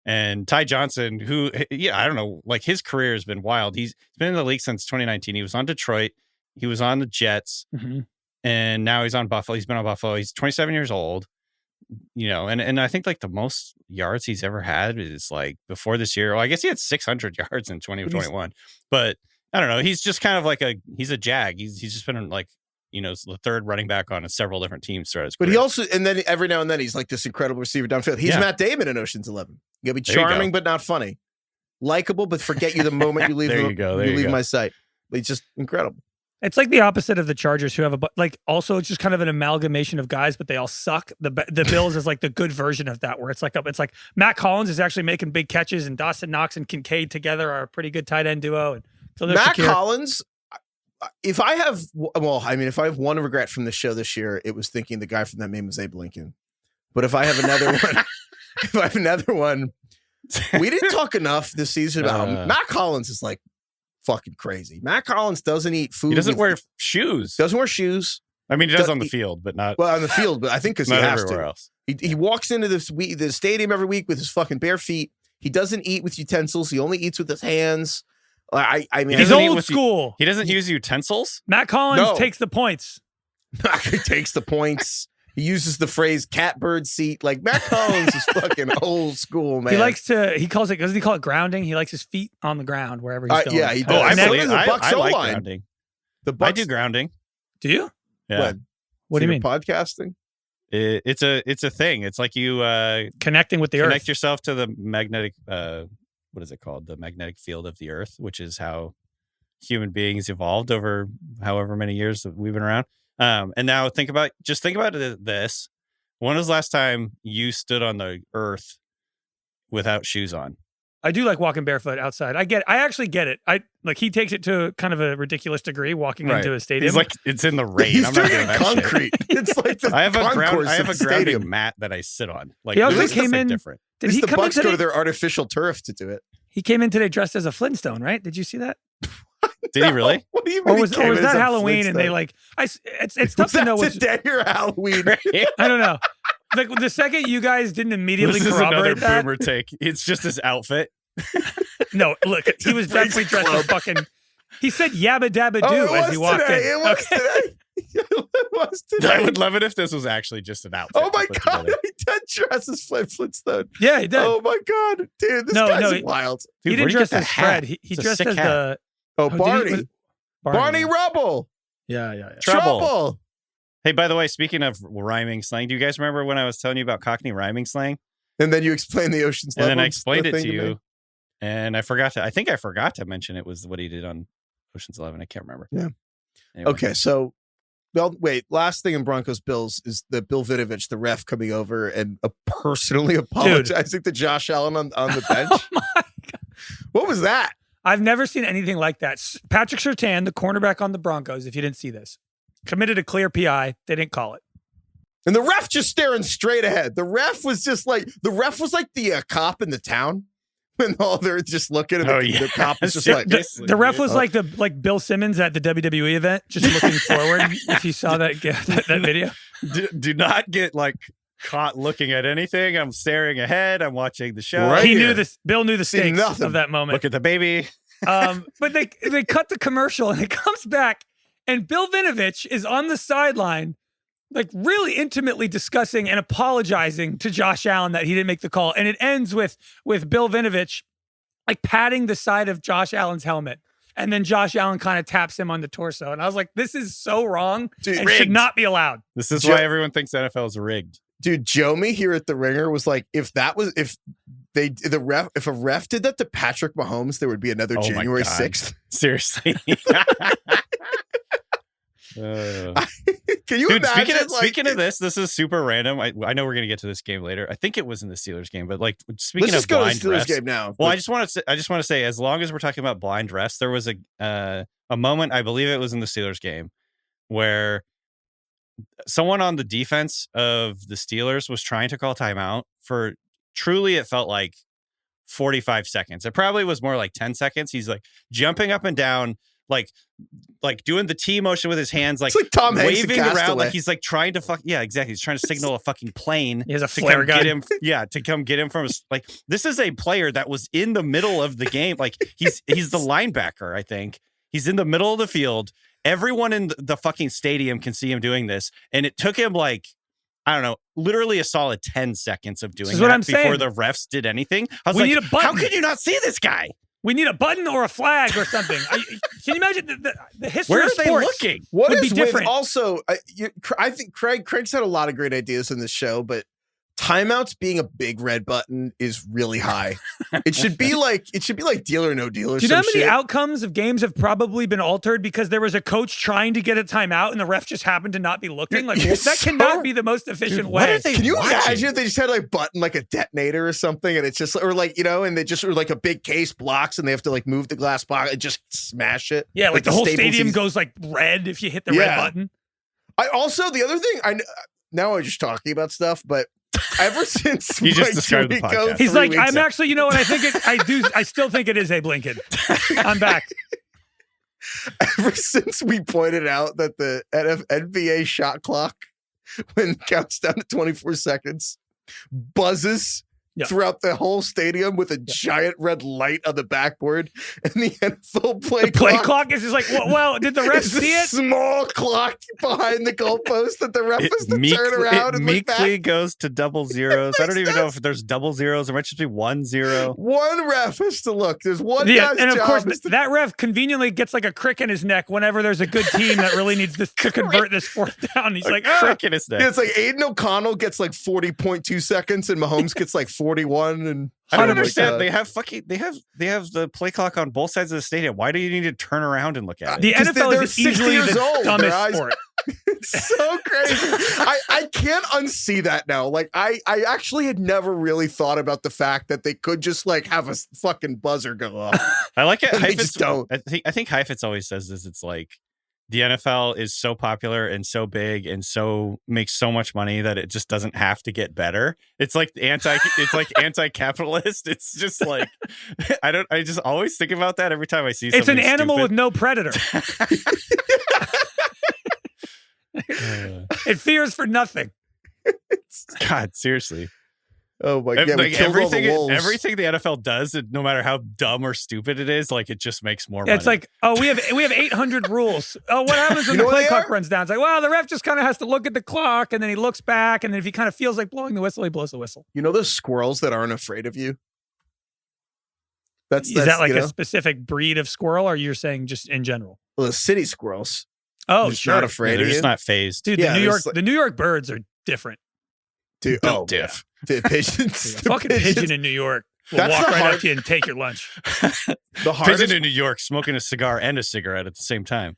And Ty Johnson, who, I don't know, like his career has been wild. He's been in the league since 2019. He was on Detroit. He was on the Jets. Mm-hmm. And now he's on Buffalo. He's been on Buffalo. He's 27 years old. You know, and I think like the most yards he's ever had is like before this year. Well, I guess he had 600 yards in 2021. But I don't know. He's just kind of like he's a jag. He's just been like, you know, the third running back on several different teams throughout his career. But he also, and then every now and then he's like this incredible receiver downfield. He's Matt Damon in Ocean's 11. You gotta be charming, but not funny. Likable, but forget you the moment you leave, leave my sight. But he's just incredible. It's like the opposite of the Chargers, who have also it's just kind of an amalgamation of guys, but they all suck. The Bills is like the good version of that, where it's like Matt Collins is actually making big catches, and Dawson Knox and Kincaid together are a pretty good tight end duo. And so Matt Collins, if I have one regret from the show this year, it was thinking the guy from that name was Abe Lincoln. But if I have another one, we didn't talk enough this season about how Matt Collins is like fucking crazy. Matt Collins doesn't eat food. He doesn't wear shoes. Doesn't wear shoes. I mean, he does on the field, but not on the field. But I think because he has everywhere to. Else. He walks into the stadium every week with his fucking bare feet. He doesn't eat with utensils. He only eats with his hands. I mean, he's old school. He doesn't use utensils. Matt Collins takes the points. He takes the points. He uses the phrase "catbird seat." Like Matt Collins is fucking old school, man. Doesn't he call it grounding? He likes his feet on the ground wherever he's going. Yeah, he does. I like grounding. I do grounding. Do you? Yeah. What do you mean? Podcasting? It's a thing. It's like you connecting with the earth. Connect yourself to the magnetic. What is it called? The magnetic field of the earth, which is how human beings evolved over however many years that we've been around. And now think about this. When was the last time you stood on the earth without shoes on? I do like walking barefoot outside. I actually get it. He takes it to kind of a ridiculous degree walking into a stadium. He's like, it's in the rain. He's I'm not doing concrete. It's like I have a grounding mat that I sit on. Like he also came in different. Did he the come Bucks in today? go to their artificial turf to do it? He came in today dressed as a Flintstone, right? Did you see that? Did he really? What do you mean? Or was that Halloween? And they like, it's tough to know what's today or Halloween. I don't know. the second you guys didn't immediately This is another corroborate that. boomer take. It's just his outfit. No, look, he was definitely dressed as fucking. He said "yabba dabba doo" as he walked in. It was today. It was today. I would love it if this was actually just an outfit. Oh my put god, together. he did dress as Flintstone. Yeah, he did. Oh my god, dude, this guy's wild. He Dude, didn't where'd you dress get the as hat? Fred. He It's a dressed sick as hat. the Barney. Barney yeah. Rubble. Yeah. Trouble. Hey, by the way, speaking of rhyming slang, do you guys remember when I was telling you about Cockney rhyming slang? And then you explained the Ocean's And Eleven. then I explained it thing to me. you, and I think I forgot to mention it was what he did on Ocean's 11. I can't remember. Yeah. Anyway. Okay, so last thing in Broncos Bills is the Bill Vinovich, the ref, coming over and personally apologizing to Josh Allen on the bench. Oh my God. What was that? I've never seen anything like that. Patrick Surtain, the cornerback on the Broncos, if you didn't see this, committed a clear PI. They didn't call it. And the ref just staring straight ahead. The ref was like the cop in the town when all they're just looking and the cop is just like the ref was like Bill Simmons at the WWE event, just looking forward. If you saw that video, do not get caught looking at anything. I'm staring ahead. I'm watching the show. Right. he knew this. Bill knew the stakes of that moment. Look at the baby. But they cut the commercial and it comes back, and Bill Vinovich is on the sideline, really intimately discussing and apologizing to Josh Allen that he didn't make the call. And it ends with Bill Vinovich patting the side of Josh Allen's helmet. And then Josh Allen kind of taps him on the torso. And I was like, this is so wrong. Dude, and should not be allowed. This is why everyone thinks the NFL is rigged. Dude, Jomi here at the Ringer was like, if a ref did that to Patrick Mahomes, there would be another January 6th. Seriously. Can you Dude, imagine? Speaking of this is super random. I know we're gonna get to this game later. I think it was in the Steelers game, but speaking let's just of go blind to the Steelers refs, game now. well, I just want to say, as long as we're talking about blind refs, there was a moment, I believe it was in the Steelers game, where someone on the defense of the Steelers was trying to call timeout for truly, it felt like 45 seconds. It probably was more like 10 seconds. He's jumping up and down, doing the T motion with his hands, it's like Tom Hanks waving around, he's trying to exactly. He's trying to signal a fucking plane. He has a flare gun. To come get him from his, this is a player that was in the middle of the game. He's the linebacker, I think. He's in the middle of the field. Everyone in the fucking stadium can see him doing this. And it took him I don't know, literally a solid 10 seconds of doing that before the refs did anything. I was need a button. How could you not see this guy? We need a button or a flag or something. Can you imagine the history Where of are sports? they looking? What would is be different. Also, I think Craig's had a lot of great ideas in this show, but timeouts being a big red button is really high. It should be like Deal or No Deal or Do you know how some many shit. outcomes of games have probably been altered because there was a coach trying to get a timeout and the ref just happened to not be looking? That cannot be the most efficient way. What are they Can you watching? imagine if they just had button a detonator or something, and it's just and they just a big case blocks and they have to move the glass box and just smash it. Yeah, the whole Staples stadium goes red if you hit the red button. I also the other thing now I'm just talking about stuff, but ever since You just described the podcast. He's like, I'm actually, you know what? I think I still think it is Abe Lincoln. I'm back. Ever since we pointed out that the NBA shot clock, when it counts down to 24 seconds, buzzes throughout the whole stadium with a giant red light on the backboard, and the NFL play clock is just well, did the ref see it? Small clock behind the goalpost that the ref has to turn around and look meekly back. goes to double zeros. I don't even know if there's double zeros. There might just be 1-0. One ref has to look. There's one Yeah, guy's and of job course, is to- that ref conveniently gets a crick in his neck whenever there's a good team that really needs to convert this fourth down. He's crick in his neck. Yeah, it's Aiden O'Connell gets 40.2 seconds and Mahomes gets 41 and I don't understand. They have the play clock on both sides of the stadium. Why do you need to turn around and look at it? The NFL they're is 60 easily years the old. dumbest sport. It's so crazy. I can't unsee that now. I actually had never really thought about the fact that they could just have a fucking buzzer go off. I like it. They just don't. I think Heifetz always says this. It's the NFL is so popular and so big and so makes so much money that it just doesn't have to get better. It's anti-capitalist. It's just I just always think about that every time I see something. It's an animal stupid. with no predator. It fears for nothing. God, seriously. Oh my god! Like everything the NFL does, no matter how dumb or stupid it is, like it just makes more money. It's like, oh, we have 800 rules. Oh, what happens when the play clock runs down? It's like, well, the ref just kind of has to look at the clock, and then he looks back, and then if he kind of feels like blowing the whistle, he blows the whistle. You know those squirrels that aren't afraid of you? Is that like a specific breed of squirrel, or you're saying just in general? Well, the city squirrels. Oh, just not afraid. They're of just you. not phased, dude. The New York birds are different. Dude, diff. The pigeons. A fucking pigeon in New York will walk right up to you and take your lunch. The pigeon in New York smoking a cigar and a cigarette at the same time.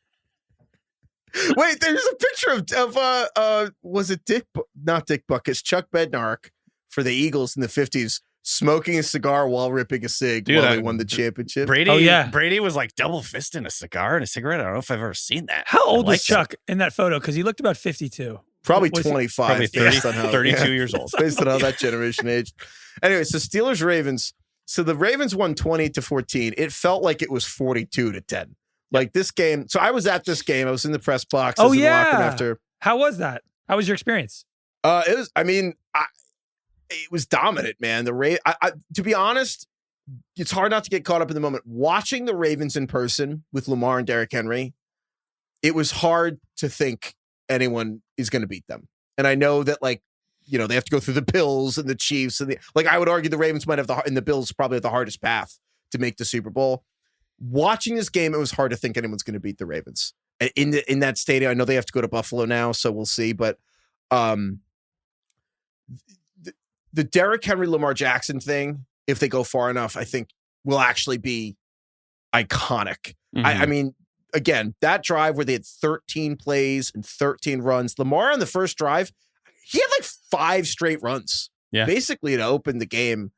Wait, there's a picture of was it not Dick Buckus, Chuck Bednarik for the Eagles in the 50s smoking a cigar while ripping a cig while they won the championship. Brady was like double fisting a cigar and a cigarette. I don't know if I've ever seen that. How old was Chuck in that photo? Because he looked about 52. Probably 25. Probably 32 years old. Based on how that generation aged. Anyway, so Steelers-Ravens. So the Ravens won 20-14. It felt like it was 42-10. Like this game. So I was at this game. I was in the press box. Oh, yeah. After. How was that? How was your experience? It was, it was dominant, man. To be honest, it's hard not to get caught up in the moment. Watching the Ravens in person with Lamar and Derrick Henry, it was hard to think anyone is going to beat them. And I know that, like, you know, they have to go through the Bills and the Chiefs and I would argue the Ravens might have and the Bills probably have the hardest path to make the Super Bowl. Watching this game, it was hard to think anyone's going to beat the Ravens in that stadium. I know they have to go to Buffalo now, so we'll see. But the Derrick Henry, Lamar Jackson thing, if they go far enough, I think will actually be iconic. Mm-hmm. I mean, again, that drive where they had 13 plays and 13 runs, Lamar on the first drive, he had like 5 straight runs, basically to open the game.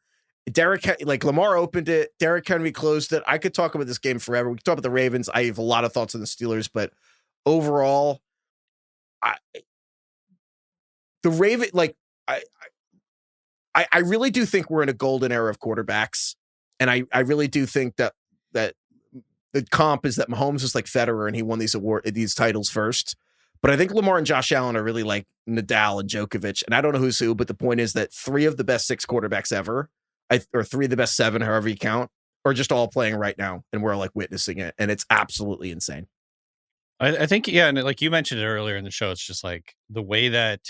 Lamar opened it, Derrick Henry closed it. I could talk about this game forever. We could talk about the Ravens. I have a lot of thoughts on the Steelers, but overall, I really do think we're in a golden era of quarterbacks, and I really do think that the comp is that Mahomes is like Federer and he won these titles first. But I think Lamar and Josh Allen are really like Nadal and Djokovic, and I don't know who's who, but the point is that 3 of the best 6 quarterbacks ever, or 3 of the best 7, however you count, are just all playing right now, and we're like witnessing it, and it's absolutely insane. I think, and like you mentioned it earlier in the show, it's just like the way that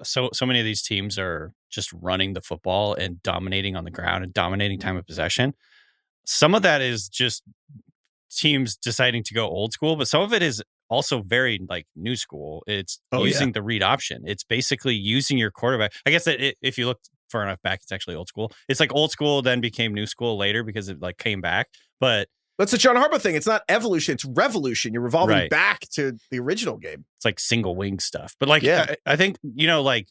so many of these teams are just running the football and dominating on the ground and dominating time of possession. Some of that is just teams deciding to go old school, but some of it is also very like new school. It's using the read option. It's basically using your quarterback. I guess that if you look far enough back, it's actually old school. It's like old school then became new school later because it like came back. But that's the John Harbaugh thing. It's not evolution, it's revolution. You're revolving back to the original game. It's like single wing stuff. But like, I think, you know, like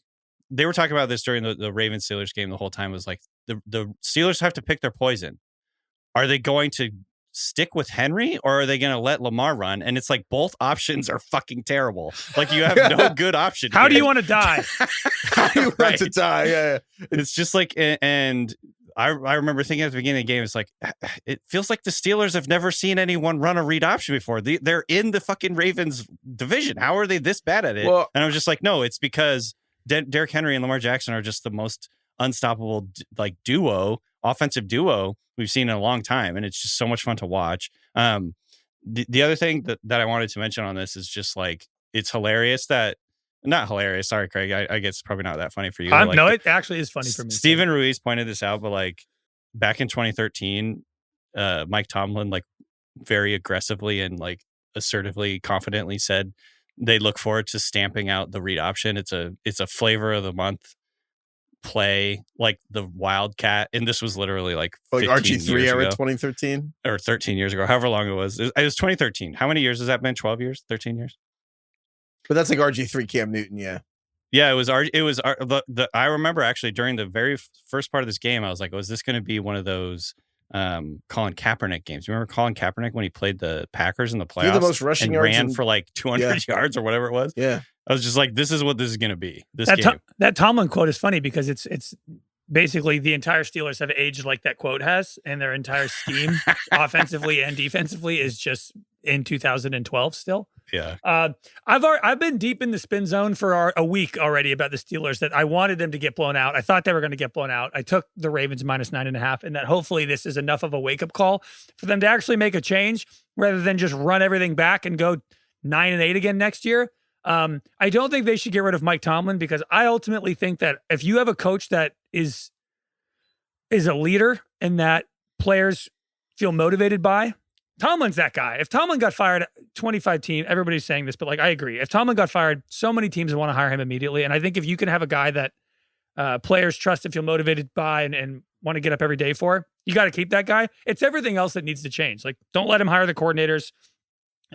they were talking about this during the Ravens Steelers game the whole time, was like the Steelers have to pick their poison. Are they going to stick with Henry or are they going to let Lamar run? And it's like both options are fucking terrible. Like you have no good option. How do you want to die? How do you want to die? Yeah. It's just like, and I remember thinking at the beginning of the game, it's like, it feels like the Steelers have never seen anyone run a read option before. They're in the fucking Ravens division. How are they this bad at it? Well, and I was just like, no, it's because Derrick Henry and Lamar Jackson are just the most unstoppable like offensive duo we've seen in a long time, and it's just so much fun to watch. The other thing that I wanted to mention on this is just like, it's hilarious that, not hilarious, sorry Craig, I guess it's probably not that funny for you. Like, no, it actually is funny for me. Steven Ruiz pointed this out, but like back in 2013, Mike Tomlin like very aggressively and like assertively, confidently said they look forward to stamping out the read option. It's a flavor of the month play, like the Wildcat, and this was literally like RG3 era 2013 or 13 years ago, however long it was 2013. How many years has that been? 12 years, 13 years? But that's like RG3 Cam Newton. Yeah, it was I remember actually during the very first part of this game, I was like, was this going to be one of those Colin Kaepernick games? Remember Colin Kaepernick when he played the Packers in the playoffs, the most rushing and yards ran for like 200 yards or whatever it was? Yeah, I was just like, this is what this is going to be. Game. That Tomlin quote is funny because it's basically the entire Steelers have aged like that quote has, and their entire scheme, offensively and defensively, is just in 2012 still. Yeah. I've been deep in the spin zone for a week already about the Steelers, that I wanted them to get blown out. I thought they were going to get blown out. I took the Ravens -9.5, and that hopefully this is enough of a wake up call for them to actually make a change rather than just run everything back and go 9-8 again next year. I don't think they should get rid of Mike Tomlin, because I ultimately think that if you have a coach that is a leader and that players feel motivated by, Tomlin's that guy. If Tomlin got fired, 25 teams, everybody's saying this, but like, I agree. If Tomlin got fired, so many teams would want to hire him immediately. And I think if you can have a guy that players trust and feel motivated by and want to get up every day for, you got to keep that guy. It's everything else that needs to change. Like, don't let him hire the coordinators.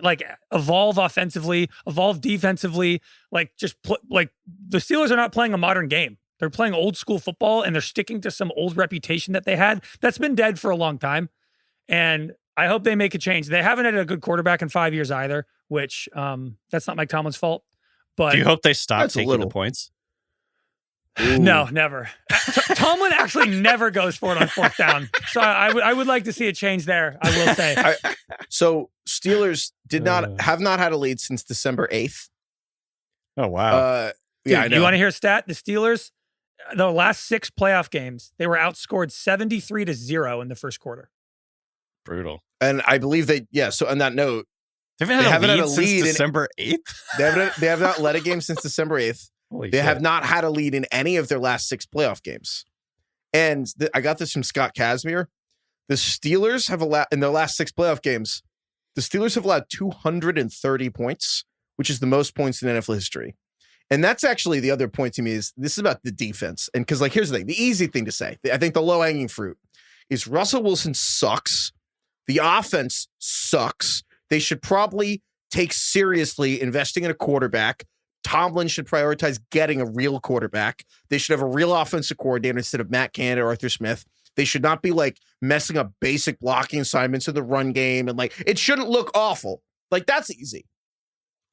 Like, evolve offensively, evolve defensively. Like, just like, the Steelers are not playing a modern game. They're playing old school football, and they're sticking to some old reputation that they had that's been dead for a long time. And I hope they make a change. They haven't had a good quarterback in 5 years either, which that's not Mike Tomlin's fault. But do you hope they stop taking the points? No, never. Tomlin actually never goes for it on fourth down. So I would like to see a change there, I will say. So Steelers have not had a lead since December 8th. Oh, wow. Dude, I know. You want to hear a stat? The Steelers, the last 6 playoff games, they were outscored 73-0 in the first quarter. Brutal. And I believe so on that note, they haven't had a lead since December 8th. They have not led a game since December 8th. They have not had a lead in any of their last 6 playoff games. And I got this from Scott Kazmir. The Steelers have allowed, in their last 6 playoff games, the Steelers have allowed 230 points, which is the most points in NFL history. And that's actually the other point to me, is this is about the defense. And because, like, here's the thing, the easy thing to say, I think the low hanging fruit is Russell Wilson sucks. The offense sucks. They should probably take seriously investing in a quarterback. Tomlin should prioritize getting a real quarterback. They should have a real offensive coordinator instead of Matt Canada or Arthur Smith. They should not be like messing up basic blocking assignments in the run game. And like, it shouldn't look awful. Like, that's easy.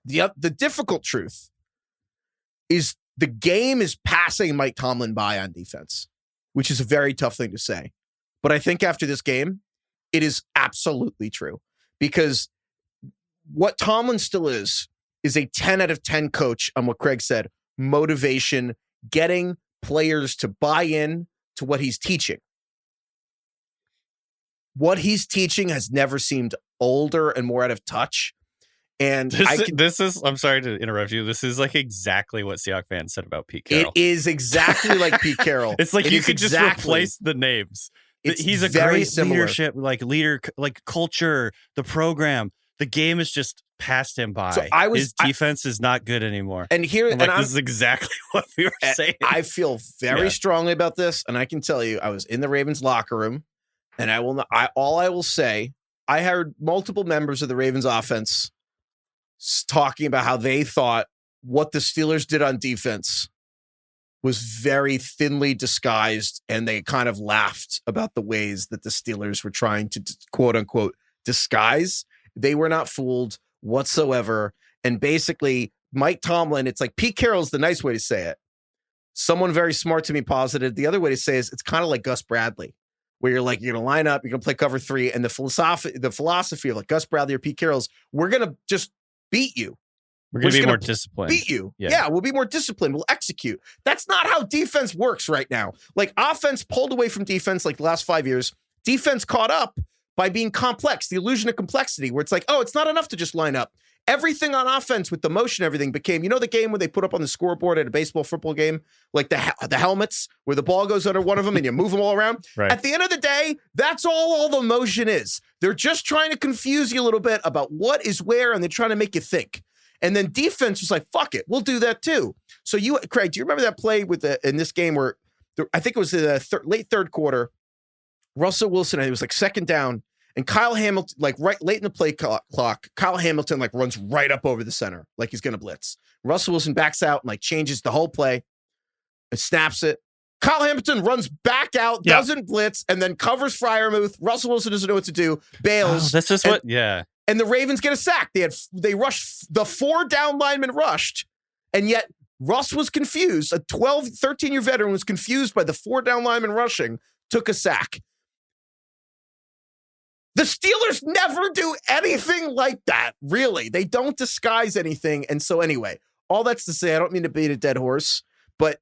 The difficult truth is the game is passing Mike Tomlin by on defense, which is a very tough thing to say. But I think after this game, it is absolutely true, because what Tomlin still is a 10 out of 10 coach on what Craig said, motivation, getting players to buy in to what he's teaching. What he's teaching has never seemed older and more out of touch. And this is, I'm sorry to interrupt you. This is like exactly what Seahawks fans said about Pete Carroll. It is exactly like Pete Carroll. It's like you could just replace the names. He's a great leadership, leader, culture, the program. The game is just passed him by. So his defense is not good anymore. And here, this is exactly what we were saying. I feel very strongly about this, and I can tell you, I was in the Ravens locker room, and I will say, I heard multiple members of the Ravens offense talking about how they thought what the Steelers did on defense was very thinly disguised, and they kind of laughed about the ways that the Steelers were trying to quote unquote disguise. They were not fooled whatsoever. And basically, Mike Tomlin, it's like Pete Carroll's the nice way to say it. Someone very smart to me posited. The other way to say is it's kind of like Gus Bradley, where you're like, you're going to line up, you're going to play cover 3. And the philosophy of like Gus Bradley or Pete Carroll's, we're going to just beat you. We're going to be more disciplined. Beat you. Yeah, we'll be more disciplined. We'll execute. That's not how defense works right now. Like, offense pulled away from defense like the last 5 years. Defense caught up by being complex, the illusion of complexity, where it's like, oh, it's not enough to just line up. Everything on offense with the motion, everything became, the game where they put up on the scoreboard at a baseball, football game, like the helmets where the ball goes under one of them and you move them all around. Right. At the end of the day, that's all the motion is. They're just trying to confuse you a little bit about what is where, and they're trying to make you think. And then defense was like, fuck it, we'll do that too. So Craig, do you remember that play in this game where I think it was the late third quarter, Russell Wilson, it was like second down, and Kyle Hamilton, like right late in the play clock, Kyle Hamilton like runs right up over the center, like he's going to blitz. Russell Wilson backs out and like changes the whole play and snaps it. Kyle Hamilton runs back out, doesn't blitz, and then covers Freiermuth. Russell Wilson doesn't know what to do, bails. That's just And the Ravens get a sack. They rushed, the 4 down linemen rushed, and yet Russ was confused. A 13-year veteran was confused by the 4 down linemen rushing, took a sack. The Steelers never do anything like that, really. They don't disguise anything. And so anyway, all that's to say, I don't mean to beat a dead horse, but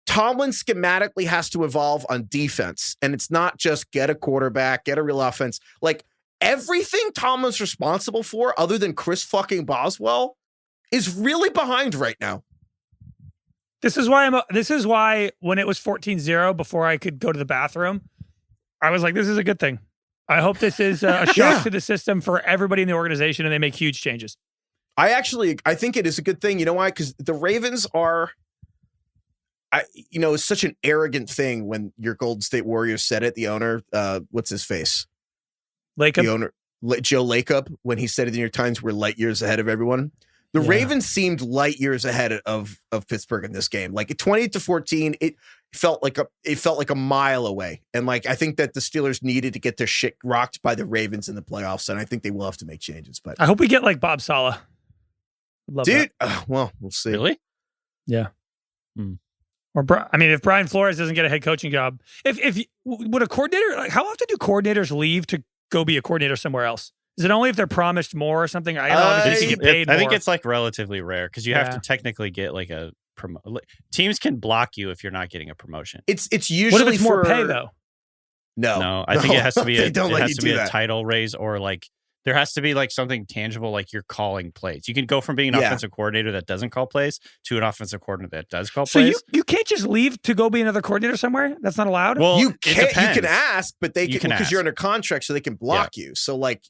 Tomlin schematically has to evolve on defense. And it's not just get a quarterback, get a real offense. Like everything Tomlin's responsible for other than Chris fucking Boswell is really behind right now. This is why when it was 14-0 before I could go to the bathroom, I was like, this is a good thing. I hope this is a shock to the system for everybody in the organization and they make huge changes. I think it is a good thing. You know why? Because the Ravens are, it's such an arrogant thing when your Golden State Warriors said it. The owner, what's his face? Lacob? The owner, Joe Lacob, when he said it in the New York Times, we're light years ahead of everyone. The Ravens seemed light years ahead of Pittsburgh in this game. Like at 28-14, it felt like a mile away. And like I think that the Steelers needed to get their shit rocked by the Ravens in the playoffs, and I think they will have to make changes. But I hope we get like Bob Saleh. Dude, well, we'll see. Really? Yeah. Or if Brian Flores doesn't get a head coaching job, would a coordinator, like how often do coordinators leave to go be a coordinator somewhere else? Is it only if they're promised more or something? I obviously get paid more. I think it's like relatively rare because you have to technically get like a teams can block you if you're not getting a promotion. It's usually what if it's more pay though? No, I think it has to be a title raise or like there has to be like something tangible, like you're calling plays. You can go from being an offensive coordinator that doesn't call plays to an offensive coordinator that does call plays. So you can't just leave to go be another coordinator somewhere? That's not allowed? Well, you can ask, but they can because you're under contract, so they can block you. So like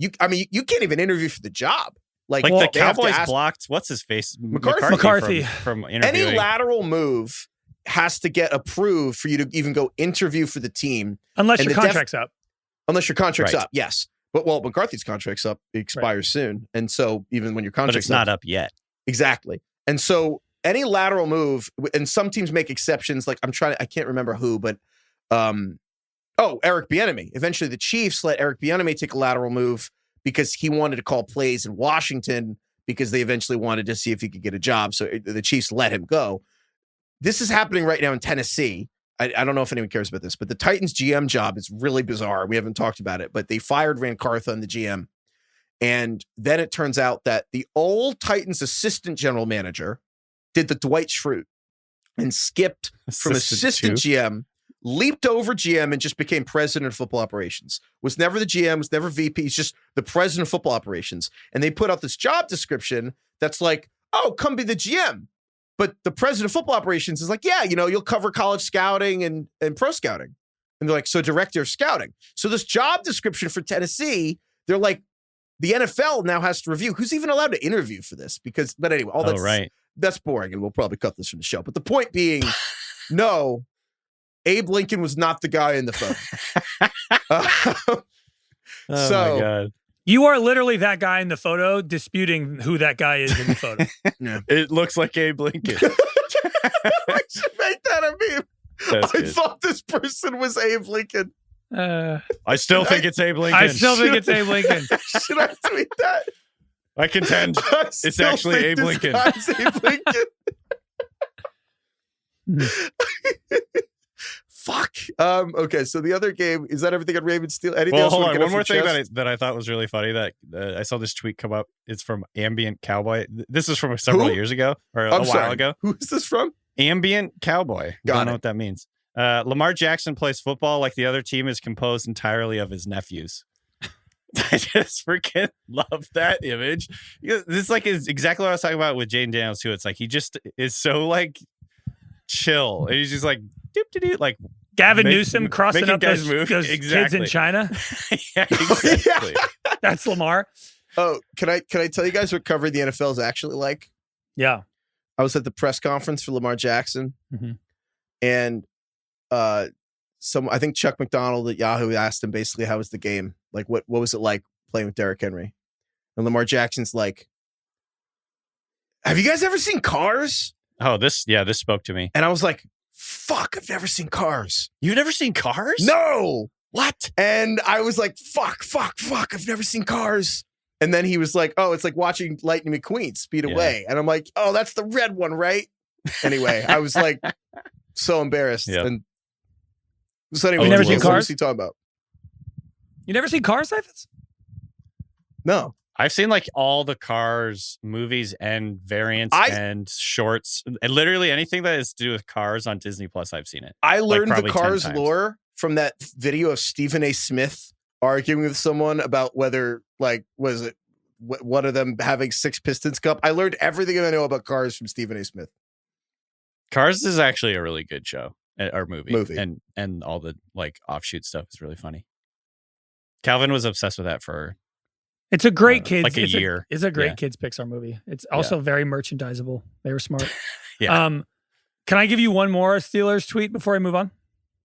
you can't even interview for the job. Like the Cowboys blocked what's his face? McCarthy from interviewing. Any lateral move has to get approved for you to even go interview for the team. Unless your contract's up. Unless your contract's up, yes. But McCarthy's contract's up, it expires soon. And so even when your contract's but it's not up yet. Exactly. And so any lateral move, and some teams make exceptions, like I can't remember who, but Eric Bieniemy. Eventually the Chiefs let Eric Bieniemy take a lateral move because he wanted to call plays in Washington because they eventually wanted to see if he could get a job. So the Chiefs let him go. This is happening right now in Tennessee. I don't know if anyone cares about this, but the Titans GM job is really bizarre. We haven't talked about it, but they fired Rand Carthon, the GM. And then it turns out that the old Titans assistant general manager did the Dwight Schrute and skipped from assistant GM, leaped over GM and just became president of football operations. Was never the GM, was never VP. He's just the president of football operations. And they put out this job description that's like, oh, come be the GM. But the president of football operations is like, yeah, you'll cover college scouting and pro scouting. And they're like, so director of scouting. So this job description for Tennessee, they're like, the NFL now has to review who's even allowed to interview for this. But anyway, that's boring. And we'll probably cut this from the show. But the point being, no, Abe Lincoln was not the guy in the photo. My God. You are literally that guy in the photo disputing who that guy is in the photo. Yeah. It looks like Abe Lincoln. I should make that a meme. I thought this person was Abe Lincoln. I still think it's Abe Lincoln. I still think it's Abe Lincoln. Should I tweet that? I contend it's actually Abe Lincoln. Abe Lincoln. Fuck. Okay, so the other game, is that everything on Ravens Steel? Anything else? Hold on. One more thing that I thought was really funny that I saw this tweet come up. It's from Ambient Cowboy. This is from several years ago or a while ago. Who is this from? Ambient Cowboy. Don't know what that means. Lamar Jackson plays football like the other team is composed entirely of his nephews. I just freaking love that image. This is exactly what I was talking about with Jane Daniels too. It's like he just is so like chill. And he's just like doop like Gavin Newsom crossing up those exactly. kids in China. Yeah, exactly. That's Lamar. Oh, can I tell you guys what covering the NFL is actually like? Yeah. I was at the press conference for Lamar Jackson, and I think Chuck McDonald at Yahoo asked him basically how was the game? Like what was it like playing with Derrick Henry? And Lamar Jackson's like, have you guys ever seen Cars? Oh, this spoke to me. And I was like, fuck, I've never seen Cars. You've never seen Cars? No. What? And I was like, fuck, I've never seen Cars. And then he was like, oh, it's like watching Lightning McQueen speed away. And I'm like, oh, that's the red one, right? Anyway, I was like so embarrassed. Yep. And so anyway, you never seen Cars? What was he talking about? You never seen Cars, Heifetz? No. I've seen like all the Cars movies and variants and shorts, and literally anything that has to do with cars on Disney Plus. I've seen it. I learned like the Cars lore from that video of Stephen A. Smith arguing with someone about whether, like, was it one of them having Six Pistons Cup. I learned everything I know about Cars from Stephen A. Smith. Cars is actually a really good show or movie. And all the like offshoot stuff is really funny. Calvin was obsessed with that for. It's a great kids like a year. It's a great kids Pixar movie. It's also very merchandisable. They were smart. Yeah. Can I give you one more Steelers tweet before I move on?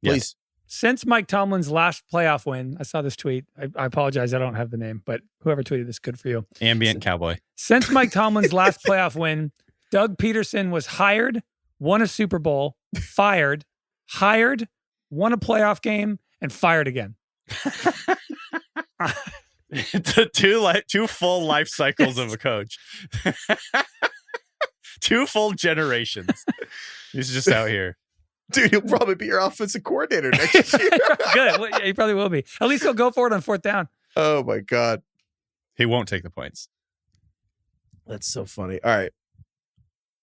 Please. Yes. Since Mike Tomlin's last playoff win, I saw this tweet. I apologize, I don't have the name, but whoever tweeted this, good for you. Ambient Cowboy. Since Mike Tomlin's last playoff win, Doug Peterson was hired, won a Super Bowl, fired, hired, won a playoff game, and fired again. Two full life cycles of a coach. Two full generations. He's just out here. Dude, he'll probably be your offensive coordinator next year. Good. Well, yeah, he probably will be. At least he'll go for it on fourth down. Oh, my God. He won't take the points. That's so funny. All right.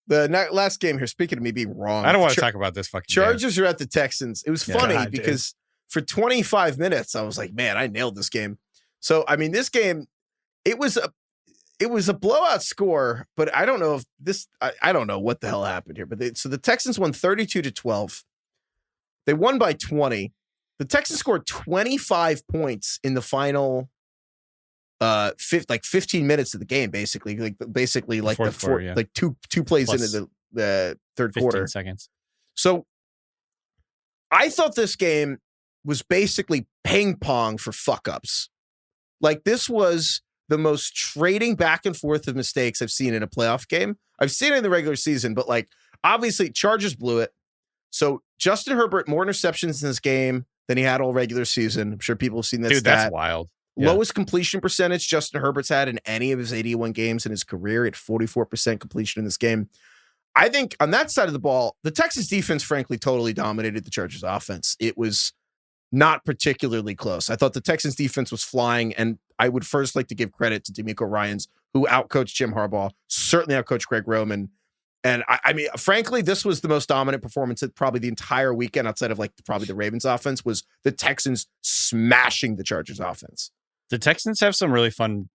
The last game here, speaking of me being wrong. I don't want to talk about this fucking Chargers are at the Texans. It was funny God, because for 25 minutes, I was like, man, I nailed this game. So, I mean, this game, it was a blowout score, but I don't know if this, I don't know what the hell happened here. But so the Texans won 32-12. They won by 20. The Texans scored 25 points in the final 15 minutes of the game, basically. Like the fourth, like two plays plus into the third quarter. 15 seconds. So I thought this game was basically ping pong for fuck ups. Like, this was the most trading back and forth of mistakes I've seen in a playoff game. I've seen it in the regular season, but like, obviously Chargers blew it. So Justin Herbert, more interceptions in this game than he had all regular season. I'm sure people have seen that stat. That's wild. Yeah. Lowest completion percentage Justin Herbert's had in any of his 81 games in his career at 44% completion in this game. I think on that side of the ball, the Texas defense, frankly, totally dominated the Chargers offense. It was not particularly close. I thought the Texans defense was flying, and I would first like to give credit to DeMeco Ryans, who outcoached Jim Harbaugh, certainly outcoached Greg Roman. And I mean, frankly, this was the most dominant performance of probably the entire weekend outside of like probably the Ravens offense was the Texans smashing the Chargers offense. The Texans have some really fun